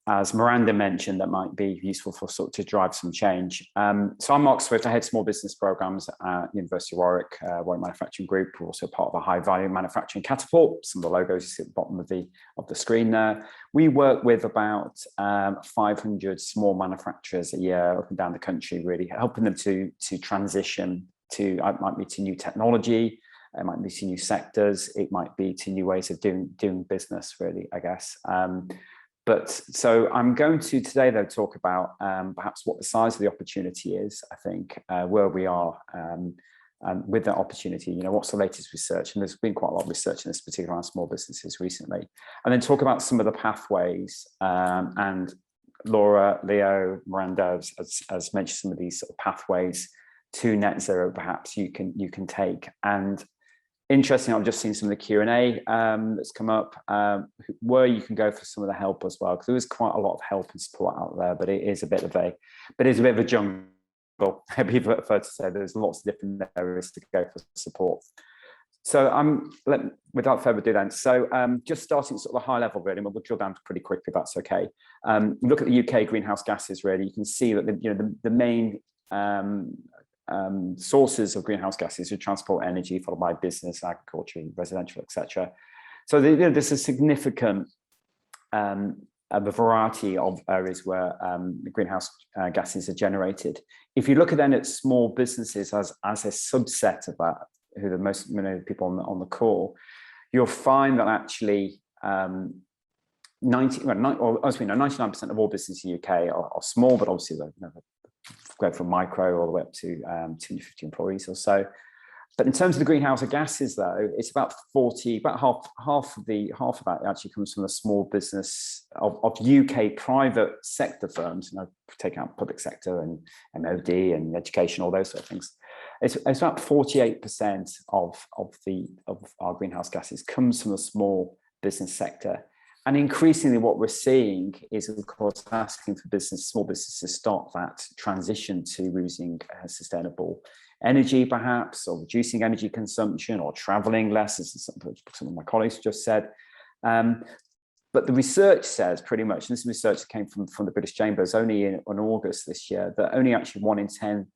as Miranda mentioned, that might be useful for to drive some change. So I'm Mark Swift. I head small business programs at University of Warwick, Warwick Manufacturing Group. We're also part of a high value manufacturing catapult. Some of the logos you see at the bottom of the screen there. We work with about 500 small manufacturers a year up and down the country, really helping them to transition to, it might be to new technology, it might be to new sectors, it might be to new ways of doing business, really, I guess. But so I'm going to today, though, talk about perhaps what the size of the opportunity is, I think, where we are with that opportunity, what's the latest research? And there's been quite a lot of research in this, particularly around small businesses recently. And then talk about some of the pathways, and Laura, Leo, Miranda has mentioned some of these sort of pathways to net zero, perhaps you can take. And interesting, I've just seen some of the Q&A that's come up, where you can go for some of the help as well, because there is quite a lot of help and support out there, but it is a bit of a jungle. Maybe prefer to say there's lots of different areas to go for support. So without further ado then, so just starting sort of the high level really, and we'll drill down pretty quickly if that's okay. Look at the UK greenhouse gases really, you can see that the main sources of greenhouse gases are transport, energy, followed by business, agriculture, residential, etc. So there's a significant a variety of areas where the greenhouse gases are generated. If you look at small businesses as a subset of that, who are the most many people on the call, you'll find that actually 99% of all businesses in the UK are small, but obviously go from micro all the way up to 250 employees or so. But in terms of the greenhouse gases, though, it's about half of that actually comes from the small business of UK private sector firms. Take out public sector and MOD and education, all those sort of things. It's about 48% of our greenhouse gases comes from the small business sector. And increasingly what we're seeing is, of course, asking for small businesses to start that transition to using sustainable energy, perhaps, or reducing energy consumption, or traveling less, as some of my colleagues just said. But the research says pretty much, and this research that came from the British Chambers only in August this year, that only actually 1 in 10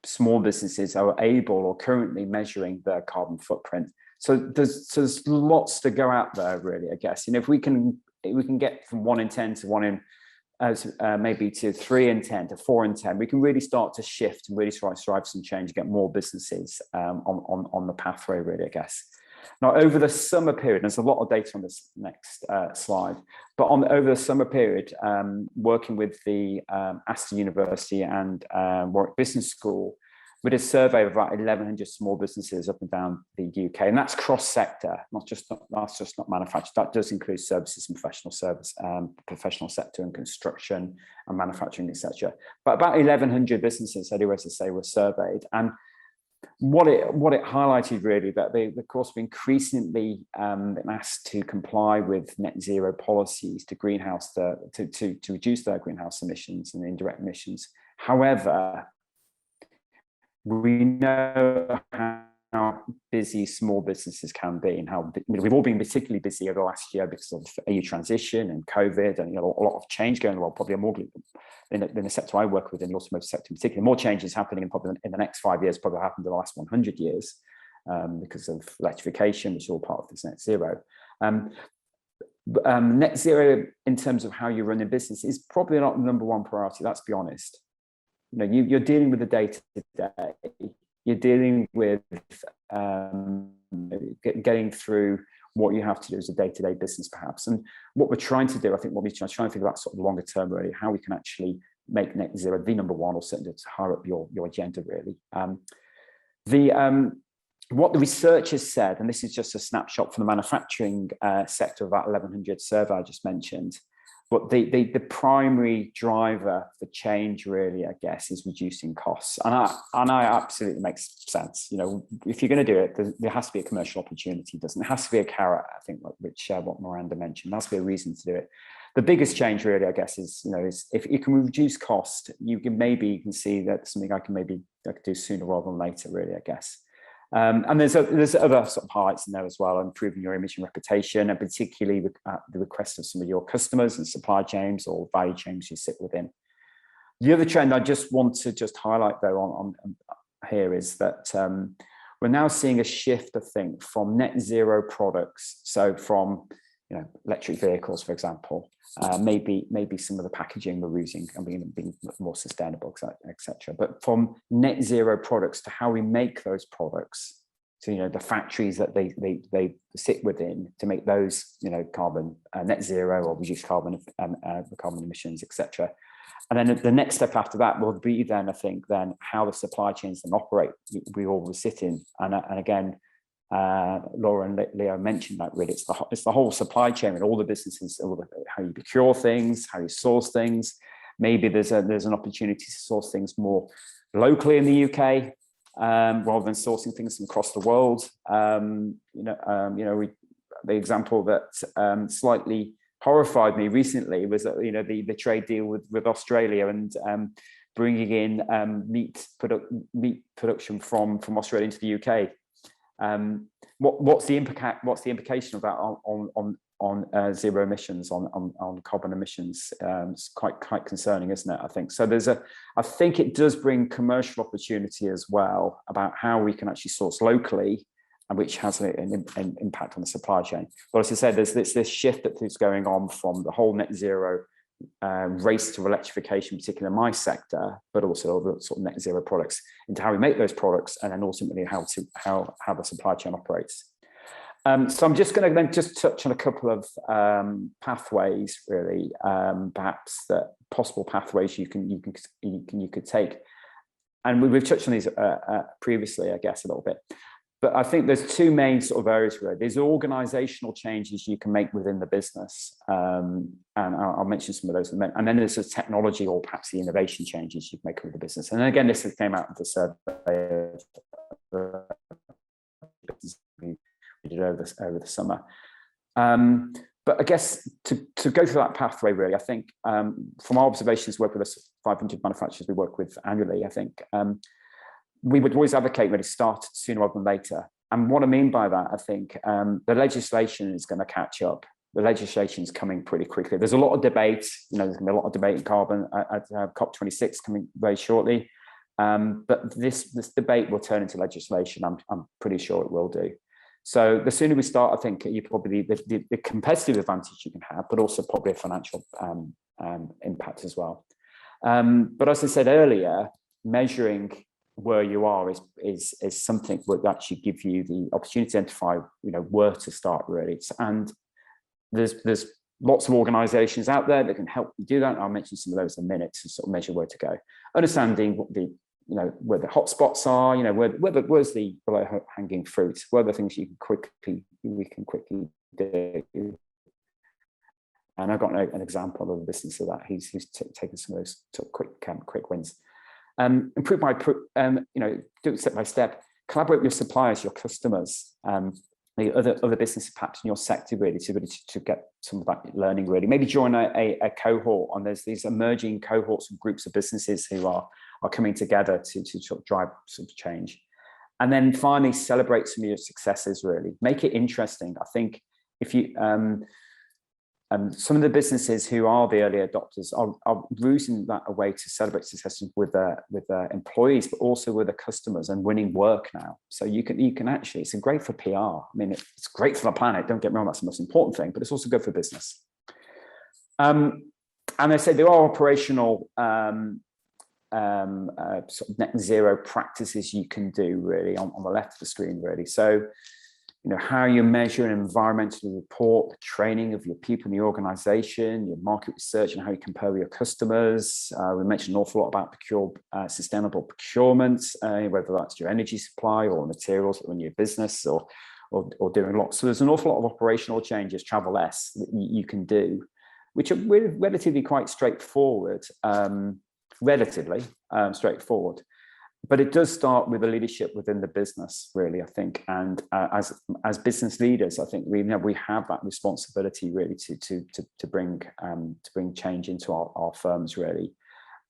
small businesses are able or currently measuring their carbon footprint. So there's lots to go out there, really, I guess. If we can get from 1 in 10 to 1 in maybe to 3 in 10 to 4 in 10, we can really start to shift and really try to drive some change, get more businesses on the pathway, really, I guess. Now, over the summer period, there's a lot of data on this next slide, but over the summer period, working with the Aston University and Warwick Business School, we did a survey of about 1,100 small businesses up and down the UK, and that's cross-sector, that's just not manufacturing. That does include services and professional sector and construction and manufacturing, etc. But about 1,100 businesses, anyway to say, were surveyed, and what it highlighted really that they, of course, were increasingly asked to comply with net zero policies to reduce their greenhouse emissions and indirect emissions. However, we know how busy small businesses can be, and how we've all been particularly busy over the last year because of EU transition and COVID, and a lot of change going on. Probably more in the sector I work with, in the automotive sector in particular, more changes happening in the next 5 years, probably happened in the last 100 years because of electrification, which is all part of this net zero. Net zero, in terms of how you run a business, is probably not the number one priority. Let's be honest. You're dealing with the day-to-day. You're dealing with getting through what you have to do as a day-to-day business, perhaps. And what we're trying to do, I think, what we're trying to think about sort of longer term, really, how we can actually make net zero the number one, or certainly to higher up your agenda, really. What the researchers said, and this is just a snapshot from the manufacturing sector of that 1,100 survey I just mentioned. But the primary driver for change, really, I guess, is reducing costs, and I absolutely makes sense. If you're going to do it, there has to be a commercial opportunity, doesn't it? There has to be a carrot, I think, which what Miranda mentioned. There has to be a reason to do it. The biggest change, really, I guess, is if you can reduce cost, you can see that something I could do sooner rather than later, really, I guess. And there's other sort of highlights in there as well, improving your image and reputation, and particularly the request of some of your customers and supply chains or value chains you sit within. The other trend I just want to highlight though on here is that we're now seeing a shift, I think, from net zero products. So from electric vehicles, for example, maybe some of the packaging we're using and being more sustainable, etc. But from net zero products to how we make those products, to the factories that they sit within to make those carbon net zero or reduce carbon emissions, etc. And then the next step after that will be then, I think, how the supply chains then operate. We all sit in, and again, Laura and Leo mentioned that really. It's the whole supply chain and all the businesses, how you procure things, how you source things. Maybe there's an opportunity to source things more locally in the UK rather than sourcing things from across the world. The example that slightly horrified me recently was that the trade deal with Australia and bringing in meat production from Australia into the UK. What's the implication of that on zero emissions, on carbon emissions? It's quite concerning, isn't it? I think so. I think it does bring commercial opportunity as well about how we can actually source locally, and which has an impact on the supply chain. But as I said, there's this shift that is going on from the whole net zero race to electrification, particularly in my sector, but also the sort of net zero products, into how we make those products, and then ultimately how the supply chain operates. So I'm just going to then just touch on a couple of pathways, really, perhaps that possible pathways you could take, and we've touched on these previously, I guess, a little bit. But I think there's two main sort of areas really. There's organizational changes you can make within the business, and I'll mention some of those in a minute. And then there's the technology or perhaps the innovation changes you can make with the business. And then again, this came out of the survey we did over the summer. But I guess to go through that pathway, really, I think from our observations, work with the 500 manufacturers we work with annually, I think we would always advocate really start sooner rather than later. And what I mean by that, I think the legislation is going to catch up. The legislation is coming pretty quickly. There's a lot of debate, there's going to be a lot of debate in carbon at COP26 coming very shortly. But this debate will turn into legislation. I'm pretty sure it will do. So the sooner we start, I think you probably the competitive advantage you can have, but also probably a financial impact as well. But as I said earlier, measuring where you are is something that would actually give you the opportunity to identify, where to start really. And there's lots of organizations out there that can help you do that. And I'll mention some of those in a minute to sort of measure where to go. Understanding what where the hotspots are, where's the below hanging fruit, where are the things we can quickly do. And I've got an example of a business of that. He's taken some of those sort of quick wins. Improve by, do it step by step. Collaborate with your suppliers, your customers, the other businesses perhaps in your sector really to get some of that learning really. Maybe join a cohort, and there's these emerging cohorts and groups of businesses who are coming together to sort of drive some change. And then finally, celebrate some of your successes really. Make it interesting. I think if you some of the businesses who are the early adopters are using that a way to celebrate successes with their employees, but also with their customers and winning work now. So you can actually, it's great for PR. I mean, it's great for the planet. Don't get me wrong, that's the most important thing, but it's also good for business. And I say there are operational sort of net zero practices you can do really on the left of the screen really. So how you measure and environmentally report, the training of your people in the organization, your market research, and how you compare with your customers. We mentioned an awful lot about sustainable procurement, whether that's your energy supply or materials in your business or doing lots. So there's an awful lot of operational changes, travel less, that you can do, which are relatively quite straightforward, But it does start with the leadership within the business, really, I think. And as business leaders, I think we have that responsibility really to bring change into our firms, really.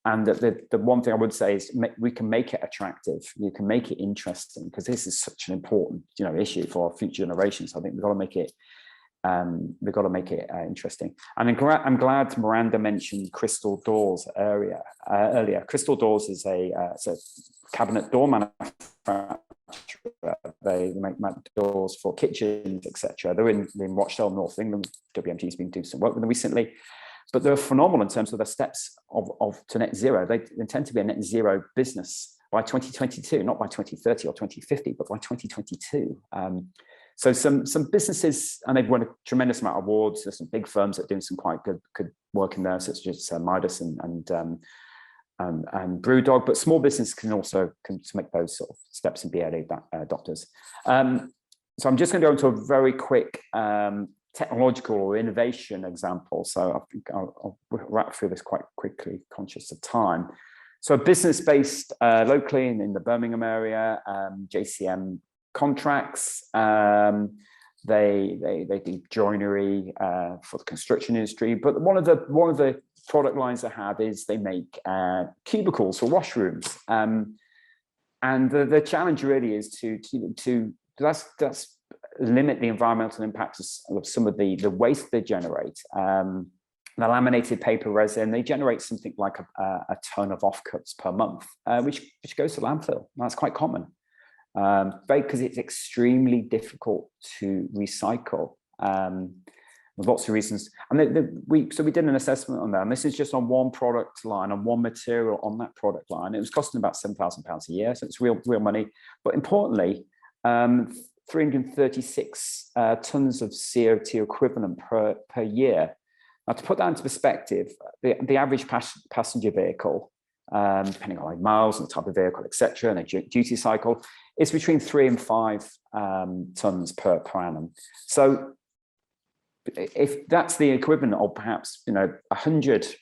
And the one thing I would say is we can make it attractive. You can make it interesting, because this is such an important, issue for our future generations. I think we've got to make it interesting. And I'm glad Miranda mentioned Crystal Doors earlier. Crystal Doors is it's a cabinet door manufacturer. They make doors for kitchens, etc. They're in Rochdale, North England. WMG's been doing some work with them recently. But they're phenomenal in terms of their steps to net zero. They intend to be a net zero business by 2022, not by 2030 or 2050, but by 2022. So some businesses, and they've won a tremendous amount of awards. There's some big firms that are doing some quite good work in there, such as Midas and Brewdog. But small business can also make those sort of steps and be early adopters. So I'm just going to go into a very quick technological or innovation example. So I think I'll wrap through this quite quickly, conscious of time. So a business based locally in the Birmingham area, JCM Contracts. They do joinery for the construction industry. But one of the product lines they have is they make cubicles for washrooms. And the challenge really is to limit the environmental impacts of some of the waste they generate. The laminated paper resin, they generate something like a ton of offcuts per month, which goes to landfill. That's quite common, because it's extremely difficult to recycle. There's lots of reasons. And we did an assessment on that, and this is just on one product line, on one material on that product line. It was costing about £7,000 a year, so it's real money. But importantly, 336 tons of CO2 equivalent per year. Now, to put that into perspective, the average passenger vehicle, depending on miles and the type of vehicle, etc., and a duty cycle, is between 3 and 5 tons per annum. So, if that's the equivalent of perhaps 100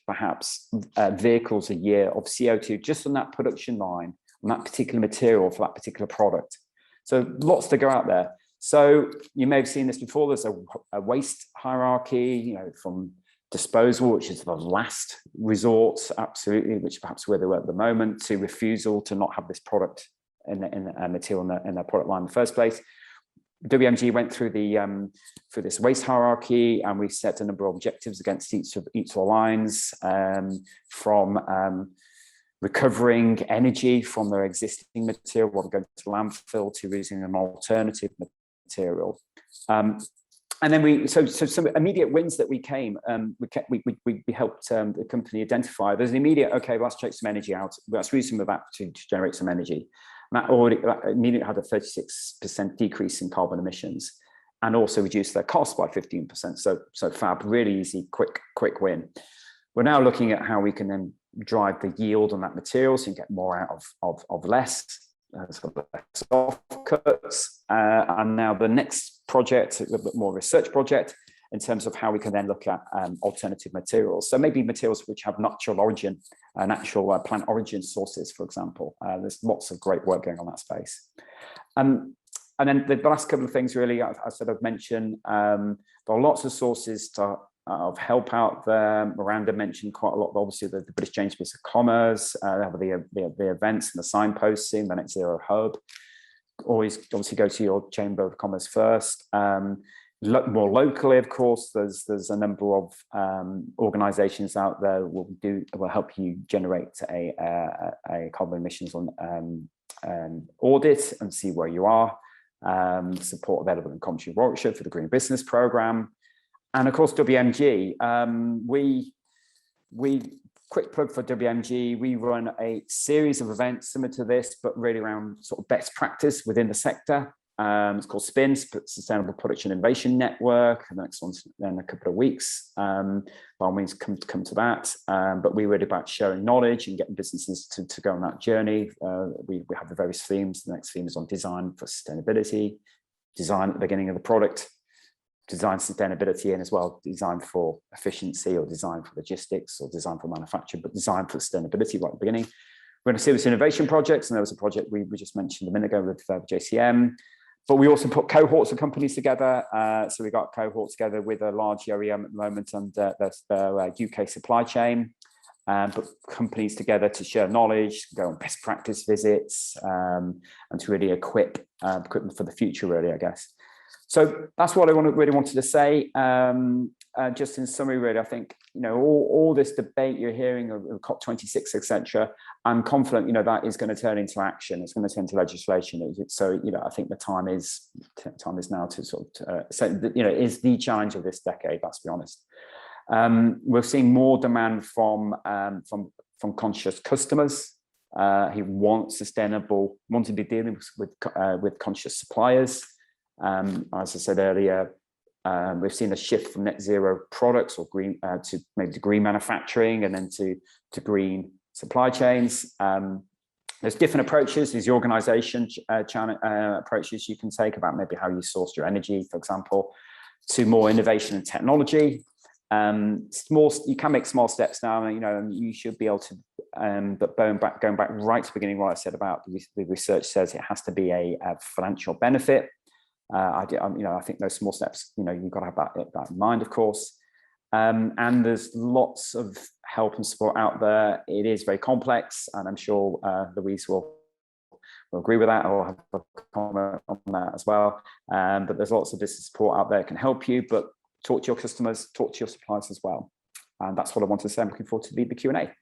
vehicles a year of CO2 just on that production line, on that particular material for that particular product. So lots to go out there. So you may have seen this before. There's a waste hierarchy, from disposal, which is the last resort, absolutely, which perhaps where they were at the moment, to refusal to not have this product in a material in their product line in the first place. WMG went through through this waste hierarchy, and we set a number of objectives against each of the lines, from recovering energy from their existing material, what going to landfill, to using an alternative material. And then so some immediate wins that we helped the company identify. There's an immediate, okay, let's take some energy out. Let's use some of that to generate some energy. And that immediately had a 36% decrease in carbon emissions, and also reduced their cost by 15%. So fab, really easy, quick win. We're now looking at how we can then drive the yield on that material, so you get more out of less, so less offcuts. And now the next project, a little bit more research project, in terms of how we can then look at alternative materials. So maybe materials which have natural origin, natural plant origin sources, for example. There's lots of great work going on that space. And then the last couple of things, really, I sort of mentioned, there are lots of sources of help out there. Miranda mentioned quite a lot, obviously, the British Chambers of Commerce, they have the events and the signposting, the Net Zero Hub. Always obviously go to your Chamber of Commerce first. More locally, of course, there's a number of organisations out there will help you generate a carbon emissions audit and see where you are. Support available in Coventry, Warwickshire for the Green Business Programme, and of course WMG. We quick plug for WMG. We run a series of events similar to this, but really around sort of best practice within the sector. It's called SPINS, Sustainable Production Innovation Network. And the next one's in a couple of weeks. By all means, come to that. But we're really about sharing knowledge and getting businesses to go on that journey. We have the various themes. The next theme is on design for sustainability, design at the beginning of the product, design sustainability, and as well design for efficiency, or design for logistics, or design for manufacture, but design for sustainability right at the beginning. We're going to see this innovation projects, and there was a project we just mentioned a minute ago with JCM. But we also put cohorts of companies together. So we got cohorts together with a large OEM at the moment, and their UK supply chain. put companies together to share knowledge, go on best practice visits, and to really equip equipment for the future, really, I guess. So that's what I really wanted to say. Just in summary, really, I think, you know, all this debate you're hearing of COP26, etc. I'm confident, you know, that is going to turn into action. It's going to turn into legislation. So, you know, I think the time is now to sort of say that, you know, is the challenge of this decade. Let's be honest. We're seeing more demand from conscious customers who want to be dealing with conscious suppliers. As I said earlier, we've seen a shift from net zero products or green to maybe to green manufacturing, and then to green supply chains. There's different approaches. There's the organisation approaches you can take about maybe how you source your energy, for example, to more innovation and technology. You can make small steps now, and you know, and you should be able to. But going back right to the beginning, what I said about the research says it has to be a financial benefit. I think those small steps, you know, you've got to have that in mind, of course. And there's lots of help and support out there. It is very complex, and I'm sure Louise will agree with that, or have a comment on that as well. But there's lots of business support out there that can help you, but talk to your customers, talk to your suppliers as well. And that's what I want to say. I'm looking forward to the Q&A.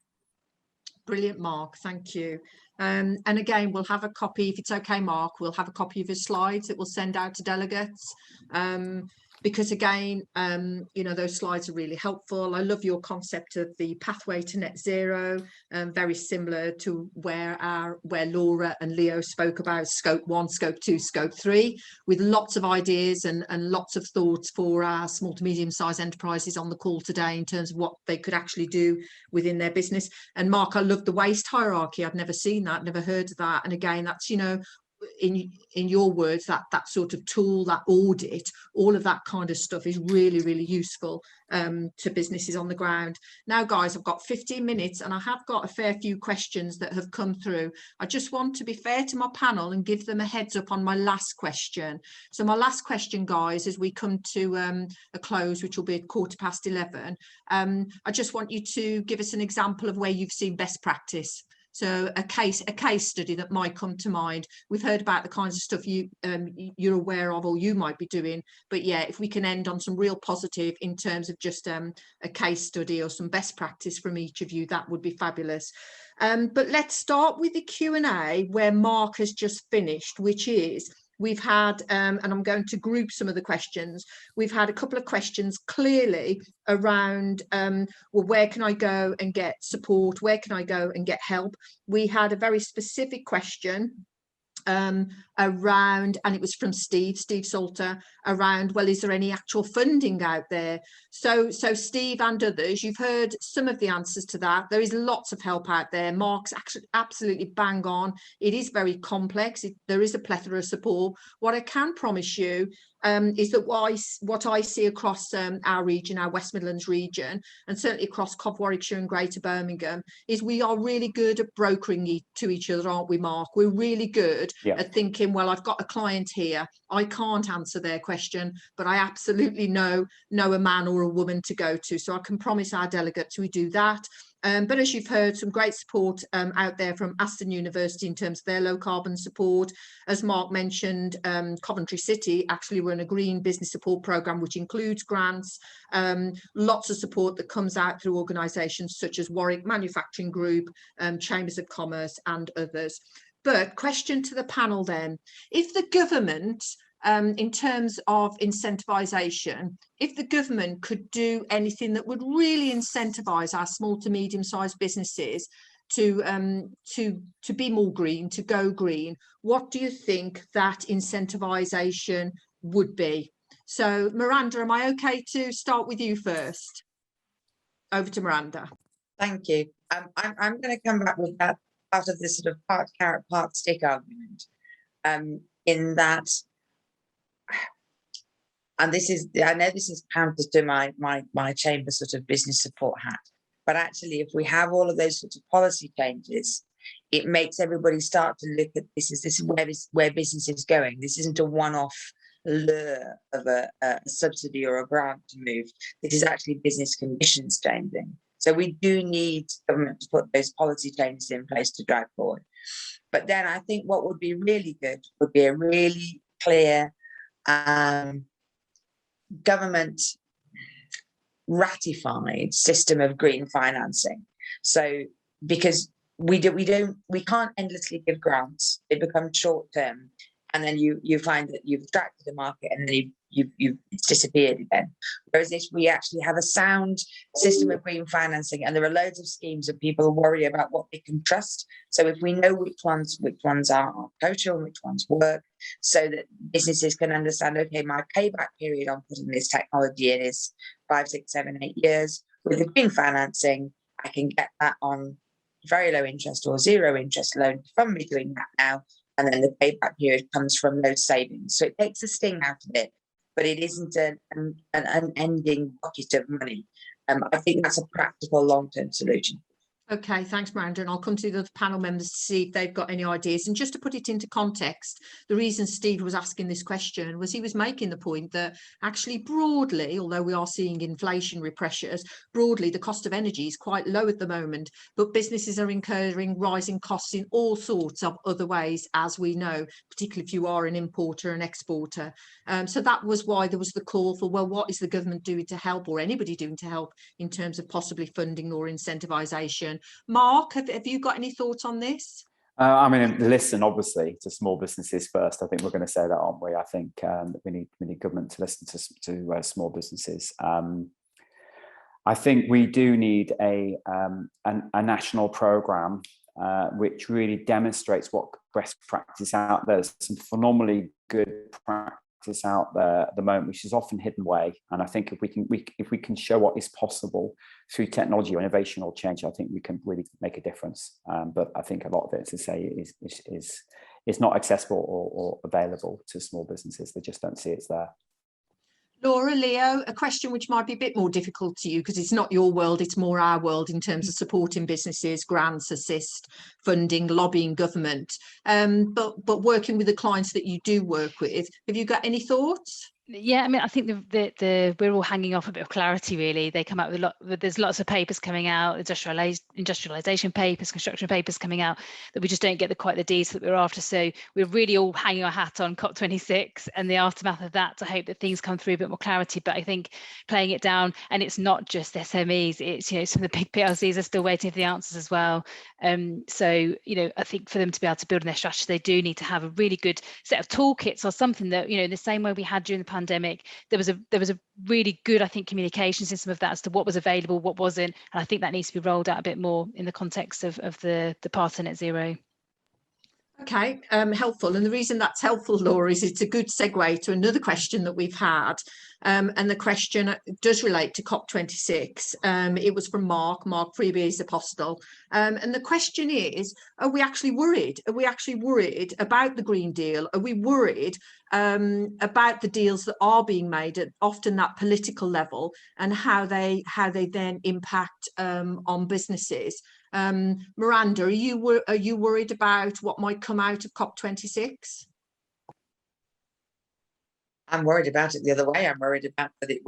Brilliant, Mark. Thank you. And again, we'll have a copy, if it's okay, Mark, we'll have a copy of his slides that we'll send out to delegates. Because again, you know, those slides are really helpful. I love your concept of the pathway to net zero, very similar to where Laura and Leo spoke about scope 1, scope 2, scope 3, with lots of ideas and lots of thoughts for our small to medium sized enterprises on the call today in terms of what they could actually do within their business. And Mark, I love the waste hierarchy. I've never seen that, never heard of that. And again, that's, you know, in your words, that sort of tool, that audit, all of that kind of stuff is really, really useful to businesses on the ground. Now, guys, I've got 15 minutes and I have got a fair few questions that have come through. I just want to be fair to my panel and give them a heads up on my last question. So my last question, guys, as we come to a close, which will be at 11:15, I just want you to give us an example of where you've seen best practice. So a case study that might come to mind. We've heard about the kinds of stuff you're aware of or you might be doing, but yeah, if we can end on some real positive in terms of just a case study or some best practice from each of you, that would be fabulous. But let's start with the Q&A where Mark has just finished, which is, we've had, and I'm going to group some of the questions. We've had a couple of questions clearly around, well, where can I go and get support? Where can I go and get help? We had a very specific question around, and it was from Steve Salter, around, well, is there any actual funding out there? So Steve and others, you've heard some of the answers to that. There is lots of help out there. Mark's actually absolutely bang on. It is very complex. There is a plethora of support. What I can promise you is that what I see across our region, our West Midlands region, and certainly across Cov Warwickshire and Greater Birmingham, is we are really good at brokering to each other, aren't we, Mark? We're really good at thinking, well, I've got a client here, I can't answer their question, but I absolutely know a man or a woman to go to. So I can promise our delegates we do that. But as you've heard, some great support out there from Aston University in terms of their low carbon support. As Mark mentioned, Coventry City actually run a green business support programme, which includes grants, lots of support that comes out through organisations such as Warwick Manufacturing Group, Chambers of Commerce and others. But question to the panel then, if the government, in terms of incentivisation, if the government could do anything that would really incentivise our small to medium-sized businesses to be more green, to go green, what do you think that incentivisation would be? So Miranda, am I okay to start with you first? Over to Miranda. Thank you. I'm going to come back with that out of this sort of part carrot, part stick argument, in that, and this is, I know this is counter to my chamber sort of business support hat, but actually if we have all of those sorts of policy changes, it makes everybody start to look at this is where business is going. This isn't a one-off lure of a subsidy or a grant to move. This is actually business conditions changing. So we do need government to put those policy changes in place to drive forward. But then I think what would be really good would be a really clear government ratified system of green financing. So because we can't endlessly give grants, they become short term, and then you find that you've attracted the market and then you've disappeared again. Whereas if we actually have a sound system of green financing, and there are loads of schemes that people worry about what they can trust. So if we know which ones are kosher and which ones work, so that businesses can understand, okay, my payback period on putting this technology in is 5, 6, 7, 8 years. With the green financing, I can get that on very low interest or zero interest loan to fund me doing that now. And then the payback period comes from those savings. So it takes the sting out of it, but it isn't an ending bucket of money. I think that's a practical long-term solution. Okay, thanks, Miranda. And I'll come to the other panel members to see if they've got any ideas. And just to put it into context, the reason Steve was asking this question was he was making the point that actually broadly, although we are seeing inflationary pressures, broadly the cost of energy is quite low at the moment, but businesses are incurring rising costs in all sorts of other ways, as we know, particularly if you are an importer and exporter. So that was why there was the call for, well, what is the government doing to help, or anybody doing to help, in terms of possibly funding or incentivisation? Mark, have you got any thoughts on this? I mean, listen, obviously, to small businesses first. I think we're going to say that, aren't we? I think we need government to listen to small businesses. I think we do need a national programme which really demonstrates what best practice out there. There's some phenomenally good practice out there at the moment, which is often hidden away. And I think if we can show what is possible through technology or innovation or change, I think we can really make a difference. But I think a lot of it, as I say, is not accessible or available to small businesses. They just don't see it's there. Laura, Leo, a question which might be a bit more difficult to you because it's not your world, it's more our world in terms of supporting businesses, grants, assist, funding, lobbying government. But working with the clients that you do work with, have you got any thoughts? Yeah, I mean, I think we're all hanging off a bit of clarity, really. They come out with there's lots of papers coming out, industrialization papers, construction papers coming out, that we just don't get quite the detail that we're after. So we're really all hanging our hat on COP26 and the aftermath of that to hope that things come through a bit more clarity. But I think playing it down, and it's not just SMEs, it's, you know, some of the big PLCs are still waiting for the answers as well. So, you know, I think for them to be able to build on their strategy, they do need to have a really good set of toolkits or something that, you know, the same way we had during the pandemic, there was a really good, I think, communication system of that as to what was available, what wasn't, and I think that needs to be rolled out a bit more in the context of the path to net zero. Okay, helpful. And the reason that's helpful, Laura, is it's a good segue to another question that we've had. And the question does relate to COP26. It was from Mark Freeby's Apostle. And the question is, are we actually worried? Are we actually worried about the Green Deal? Are we worried about the deals that are being made at often that political level, and how they then impact on businesses? Miranda, are you worried about what might come out of COP26? I'm worried about it the other way. I'm worried about that it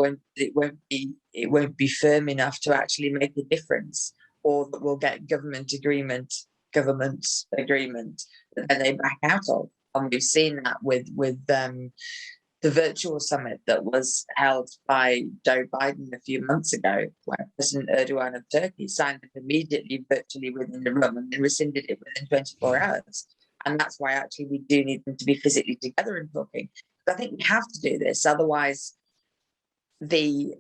won't be firm enough to actually make a difference, or that we'll get government agreement that then they back out of. And we've seen that with the virtual summit that was held by Joe Biden a few months ago, where President Erdogan of Turkey signed it immediately virtually within the room and then rescinded it within 24 hours. And that's why actually we do need them to be physically together and talking. But I think we have to do this, otherwise the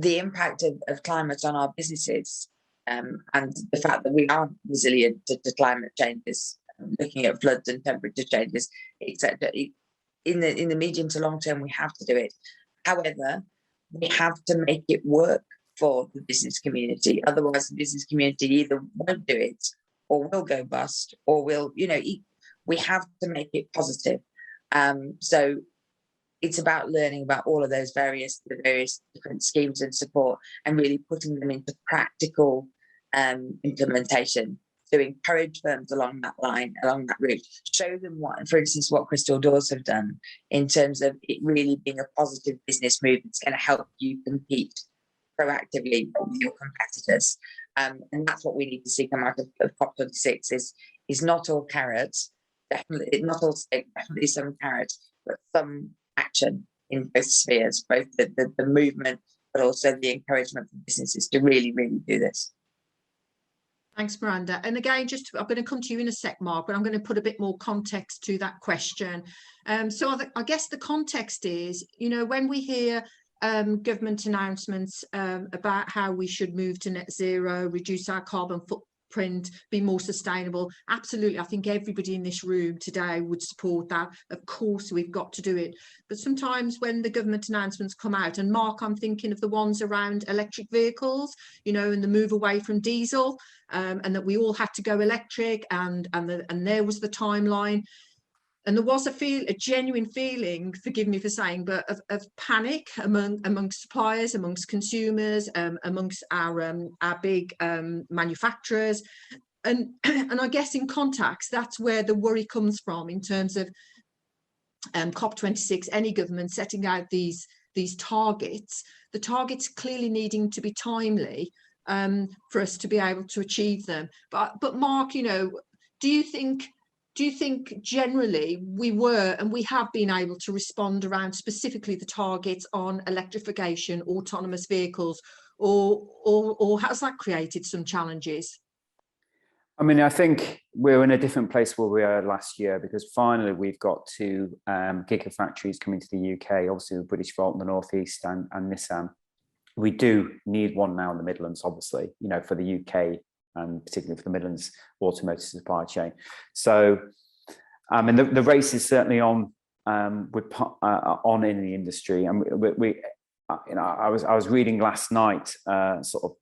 impact of climate on our businesses and the fact that we aren't resilient to climate changes, looking at floods and temperature changes, etc. In the medium to long term, we have to do it. However, we have to make it work for the business community. Otherwise, the business community either won't do it, or will go bust, or will, you know, we have to make it positive. So it's about learning about all of those various different schemes and support, and really putting them into practical implementation, to encourage firms along that line, along that route, show them what, for instance, what Crystal Doors have done in terms of it really being a positive business move that's going to help you compete proactively with your competitors. And that's what we need to see come out of COP26 is not all carrots, definitely not all stick, definitely some carrots, but some action in both spheres, both the movement, but also the encouragement for businesses to really, really do this. Thanks, Miranda. And again, I'm going to come to you in a sec, Mark, but I'm going to put a bit more context to that question. So I guess the context is, when we hear government announcements about how we should move to net zero, reduce our carbon footprint, be more sustainable, absolutely, I think everybody in this room today would support that. Of course, we've got to do it. But sometimes when the government announcements come out, and Mark, I'm thinking of the ones around electric vehicles, and the move away from diesel, and that we all had to go electric, and there was the timeline. And there was a genuine feeling, forgive me for saying, but of panic amongst suppliers, amongst consumers, amongst our big manufacturers, and I guess in context, that's where the worry comes from in terms of COP26. Any government setting out these targets, the targets clearly needing to be timely for us to be able to achieve them. But Mark, do you think generally we were and we have been able to respond around specifically the targets on electrification, autonomous vehicles, or has that created some challenges? I mean, I think we're in a different place where we were last year, because finally we've got two gigafactories coming to the UK, obviously the British Volt in the Northeast and Nissan. We do need one now in the Midlands, obviously, for the UK and particularly for the Midlands automotive supply chain. So, I mean, the race is certainly on in the industry, and I was reading last night, sort of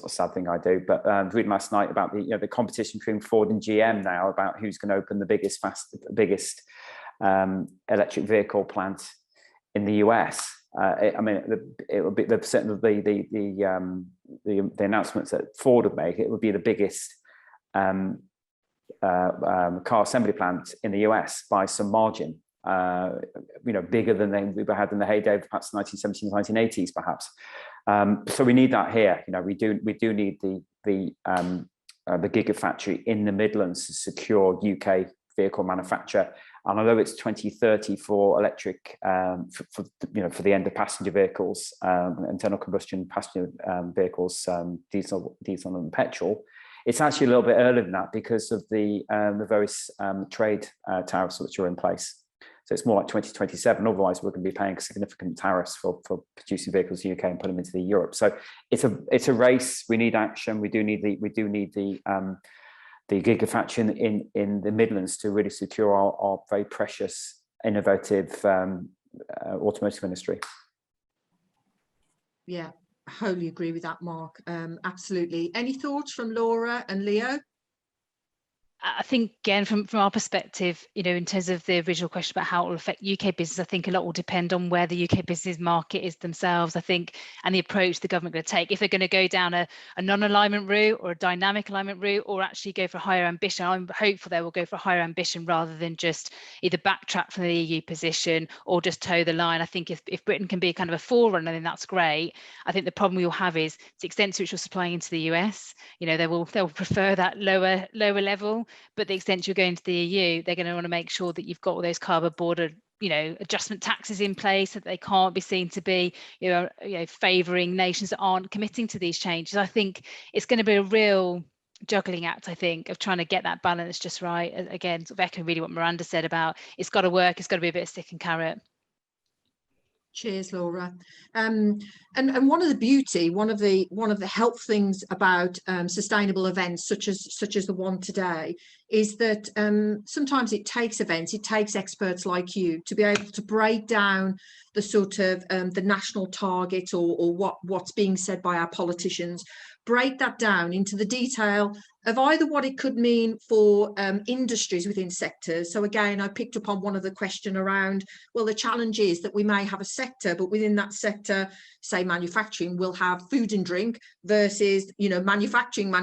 sad thing I do, but reading last night about the competition between Ford and GM now about who's going to open the biggest electric vehicle plant in the US. I mean, it would be the announcements that Ford would make. It would be the biggest car assembly plant in the US by some margin. Bigger than we had in the heyday of perhaps the 1970s, 1980s, perhaps. So we need that here. We do need the gigafactory in the Midlands to secure UK vehicle manufacture. And although it's 2030 for electric, for the end of passenger vehicles, internal combustion passenger vehicles, diesel and petrol, it's actually a little bit earlier than that because of the various trade tariffs which are in place. So it's more like 2027. Otherwise, we're going to be paying significant tariffs for producing vehicles in the UK and put them into Europe. So it's a race. We need action. We do need the gigafactory in the Midlands to really secure our very precious, innovative automotive industry. Yeah, I wholly agree with that, Mark. Absolutely. Any thoughts from Laura and Leo? I think, again, from our perspective, in terms of the original question about how it will affect UK business, I think a lot will depend on where the UK business market is themselves, I think, and the approach the government are going to take. If they're going to go down a non-alignment route or a dynamic alignment route, or actually go for higher ambition, I'm hopeful they will go for higher ambition rather than just either backtrack from the EU position or just toe the line. I think if Britain can be kind of a forerunner, then that's great. I think the problem we will have is the extent to which you're supplying into the US. They'll prefer that lower level. But the extent you're going to the EU, they're going to want to make sure that you've got all those carbon border, adjustment taxes in place, that they can't be seen to be, favouring nations that aren't committing to these changes. I think it's going to be a real juggling act, I think, of trying to get that balance just right. Again, sort of echoing really what Miranda said about it's got to work, it's got to be a bit of stick and carrot. Cheers, Laura. And one of the helpful things about sustainable events such as the one today is that sometimes it takes experts like you to be able to break down the sort of the national target or what's being said by our politicians, break that down into the detail of either what it could mean for industries within sectors. So again, I picked up on one of the question around, well, the challenge is that we may have a sector, but within that sector, say manufacturing, will have food and drink versus, manufacturing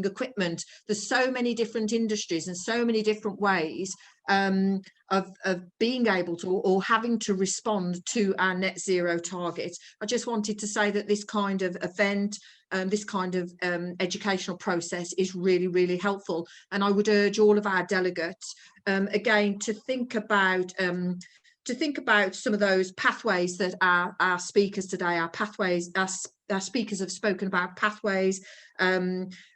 equipment. There's so many different industries industries and so many different ways of being able to or having to respond to our net zero targets. I just wanted to say that this kind of event, this kind of educational process is really, really helpful. And I would urge all of our delegates, again, to think about some of those pathways that our speakers today, our speakers have spoken about pathways.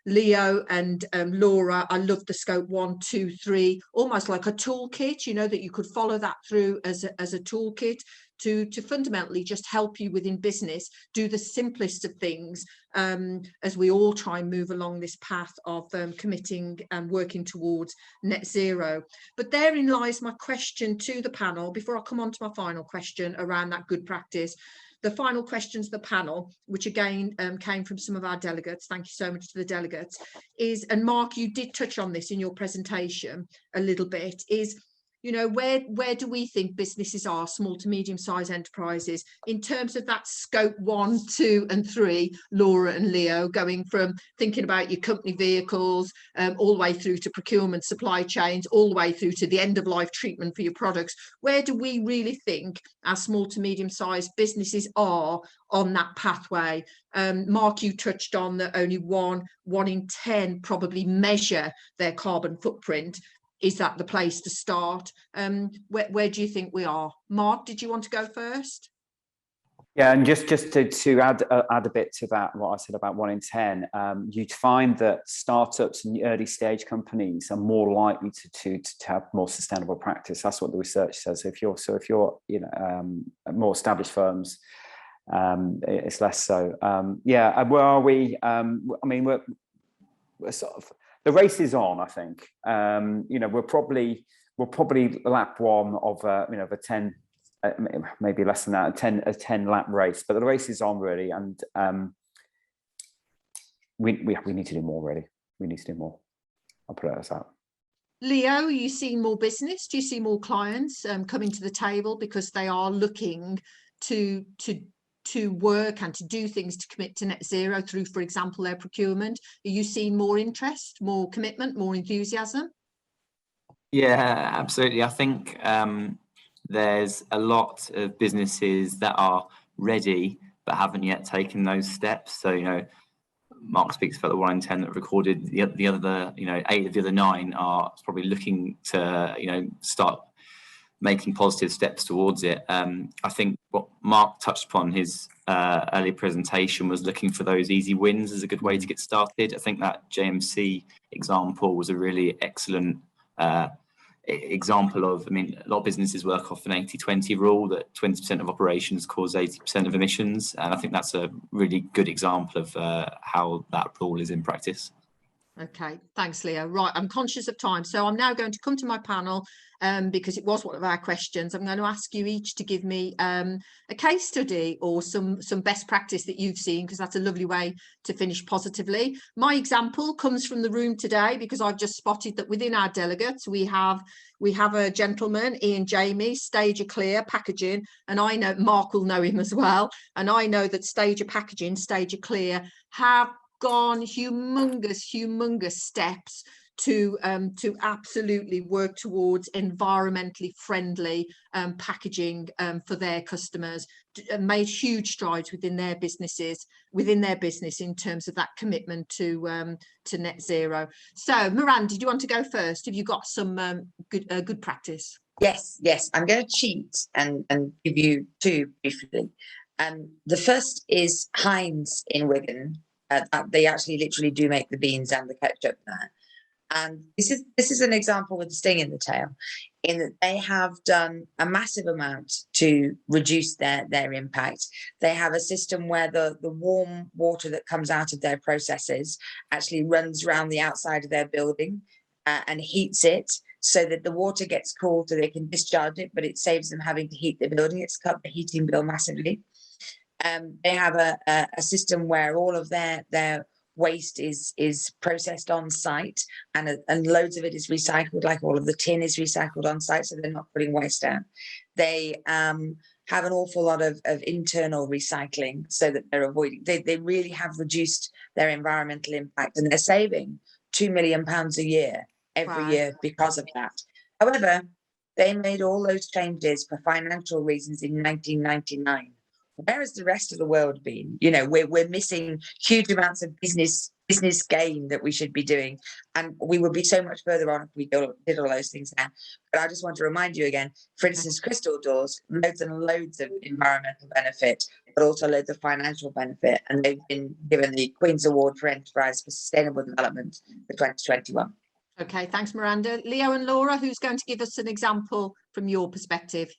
Leo and Laura, I love the scope 1, 2, 3, almost like a toolkit, you know, that you could follow that through as a toolkit to fundamentally just help you within business do the simplest of things, as we all try and move along this path of committing and working towards net zero. But therein lies my question to the panel before I come on to my final question around that good practice. The final question to the panel, which again came from some of our delegates, thank you so much to the delegates, is, and Mark, you did touch on this in your presentation a little bit, is, you know, where do we think businesses are, small to medium-sized enterprises, in terms of that scope 1, 2 and 3, Laura and Leo, going from thinking about your company vehicles all the way through to procurement, supply chains, all the way through to the end-of-life treatment for your products. Where do we really think our small to medium-sized businesses are on that pathway? Mark, you touched on that only one in 10 probably measure their carbon footprint. Is that the place to start? Where do you think we are? Mark, did you want to go first? Yeah, and just to add a bit to that, what I said about 1 in 10, you'd find that startups and early stage companies are more likely to have more sustainable practice. That's what the research says. If you're you know, more established firms, it's less so. Yeah, where are we? I mean, we're sort of, the race is on, I think. You know, we're probably lap 1 of you know, of a 10, maybe less than that, a 10 lap race. But the race is on really, and we need to do more. Really, we need to do more. I'll put it as that. Leo, are you seeing more business? Do you see more clients coming to the table because they are looking to work and to do things to commit to net zero through, for example, their procurement? Are you seeing more interest, more commitment, more enthusiasm? Yeah, absolutely. I think there's a lot of businesses that are ready but haven't yet taken those steps. So, you know, Mark speaks about the 1 in 10 that recorded. The other, you know, 8 of the other 9 are probably looking to, you know, start making positive steps towards it. I think what Mark touched upon his earlier presentation was looking for those easy wins as a good way to get started. I think that JMC example was a really excellent example of, I mean, a lot of businesses work off an 80-20 rule, that 20% of operations cause 80% of emissions. And I think that's a really good example of how that rule is in practice. Okay, thanks, Leo. Right, I'm conscious of time, so I'm now going to come to my panel because it was one of our questions. I'm going to ask you each to give me a case study or some best practice that you've seen, because that's a lovely way to finish positively. My example comes from the room today because I've just spotted that within our delegates we have a gentleman, Ian Jamie, Stager Clear Packaging, and I know Mark will know him as well, and I know that Stager Packaging, Stager Clear have gone humongous steps to absolutely work towards environmentally friendly packaging for their customers, made huge strides within their business in terms of that commitment to net zero. So Miranda, do you want to go first? Have you got some good practice? Yes, I'm going to cheat and give you 2 briefly. The first is Heinz in Wigan. They actually literally do make the beans and the ketchup there. And this is an example with the sting in the tail, in that they have done a massive amount to reduce their impact. They have a system where the warm water that comes out of their processes actually runs around the outside of their building and heats it, so that the water gets cool so they can discharge it, but it saves them having to heat the building. It's cut the heating bill massively. They have a system where all of their waste is processed on site, and loads of it is recycled, like all of the tin is recycled on site, so they're not putting waste down. They have an awful lot of internal recycling, so that they're avoiding, they really have reduced their environmental impact, and they're saving £2 million a year every Wow. year because of that. However, they made all those changes for financial reasons in 1999. Where has the rest of the world been? You know, we're missing huge amounts of business gain that we should be doing, and we would be so much further on if we did all those things now. But I just want to remind you again, for instance, crystal doors, loads and loads of environmental benefit, but also loads of financial benefit, and they've been given the Queen's Award for Enterprise for Sustainable Development for 2021. Okay, thanks, Miranda. Leo and Laura, who's going to give us an example from your perspective,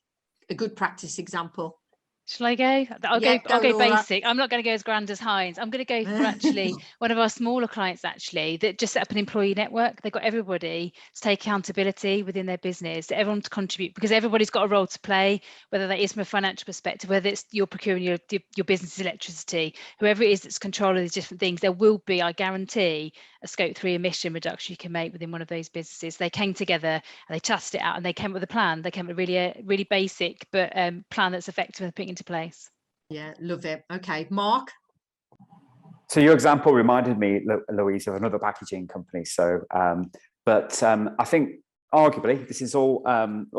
a good practice example? Shall I go? I'll Yeah, go Laura. basic. I'm not going to go as grand as Heinz. I'm going to go for actually one of our smaller clients actually that just set up an employee network. They've got everybody to take accountability within their business, everyone to contribute, because everybody's got a role to play, whether that is from a financial perspective, whether it's you're procuring your business's electricity, whoever it is that's controlling these different things. There will be, I guarantee, a scope 3 emission reduction you can make within one of those businesses. They came together and they tested it out and they came up with a plan. They came up with a really basic but plan that's effective and putting into place. Yeah, love it. Okay, Mark. So your example reminded me, Louise, of another packaging company. So, I think arguably this is all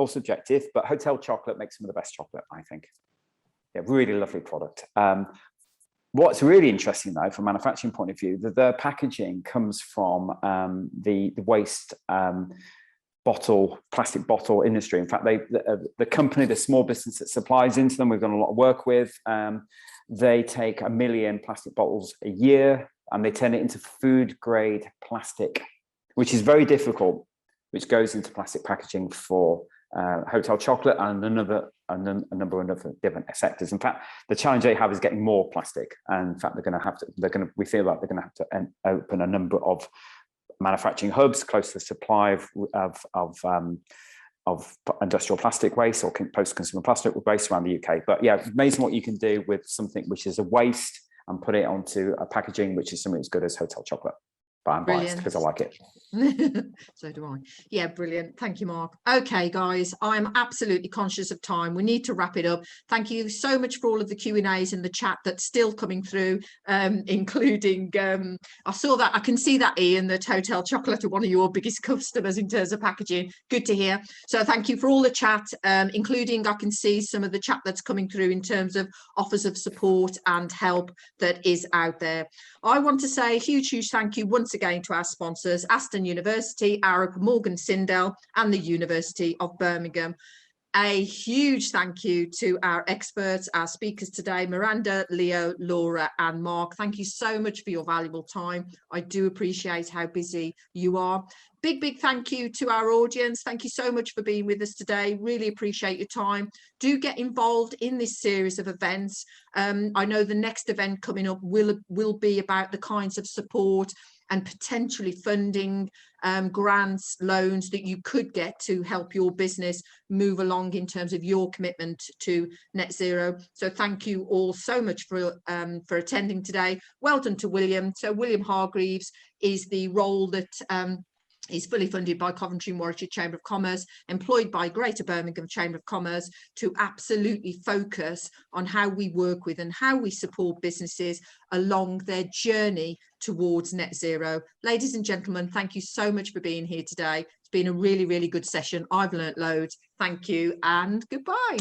subjective, but Hotel Chocolate makes some of the best chocolate, I think. Yeah, really lovely product. What's really interesting, though, from a manufacturing point of view, that their packaging comes from the waste plastic bottle industry. In fact, the company, the small business that supplies into them, we've done a lot of work with. They take 1 million plastic bottles a year and they turn it into food grade plastic, which is very difficult, which goes into plastic packaging for Hotel Chocolate and a number of other different sectors. In fact, the challenge they have is getting more plastic. And in fact, we feel like they're going to have to open a number of manufacturing hubs close to the supply of industrial plastic waste or post-consumer plastic waste around the UK. But yeah, amazing what you can do with something which is a waste and put it onto a packaging which is something as good as Hotel Chocolate. But I'm biased because I like it. So do I. Yeah, brilliant. Thank you, Mark. Okay, guys, I'm absolutely conscious of time. We need to wrap it up. Thank you so much for all of the Q&As in the chat that's still coming through, including, I saw that, I can see that, Ian, that Hotel Chocolate are one of your biggest customers in terms of packaging. Good to hear. So thank you for all the chat, including I can see some of the chat that's coming through in terms of offers of support and help that is out there. I want to say a huge thank you once again to our sponsors, Aston University, Arup, Morgan Sindel and the University of Birmingham. A huge thank you to our experts, our speakers today, Miranda, Leo, Laura and Mark. Thank you so much for your valuable time. I do appreciate how busy you are. Big thank you to our audience. Thank you so much for being with us today. Really appreciate your time. Do get involved in this series of events. I know the next event coming up will be about the kinds of support and potentially funding, grants, loans that you could get to help your business move along in terms of your commitment to net zero. So thank you all so much for attending today. Well done to William. So William Hargreaves is the role that is fully funded by Coventry and Warwickshire Chamber of Commerce, employed by Greater Birmingham Chamber of Commerce to absolutely focus on how we work with and how we support businesses along their journey towards net zero. Ladies and gentlemen, thank you so much for being here today. It's been a really good session. I've learnt loads. Thank you and goodbye.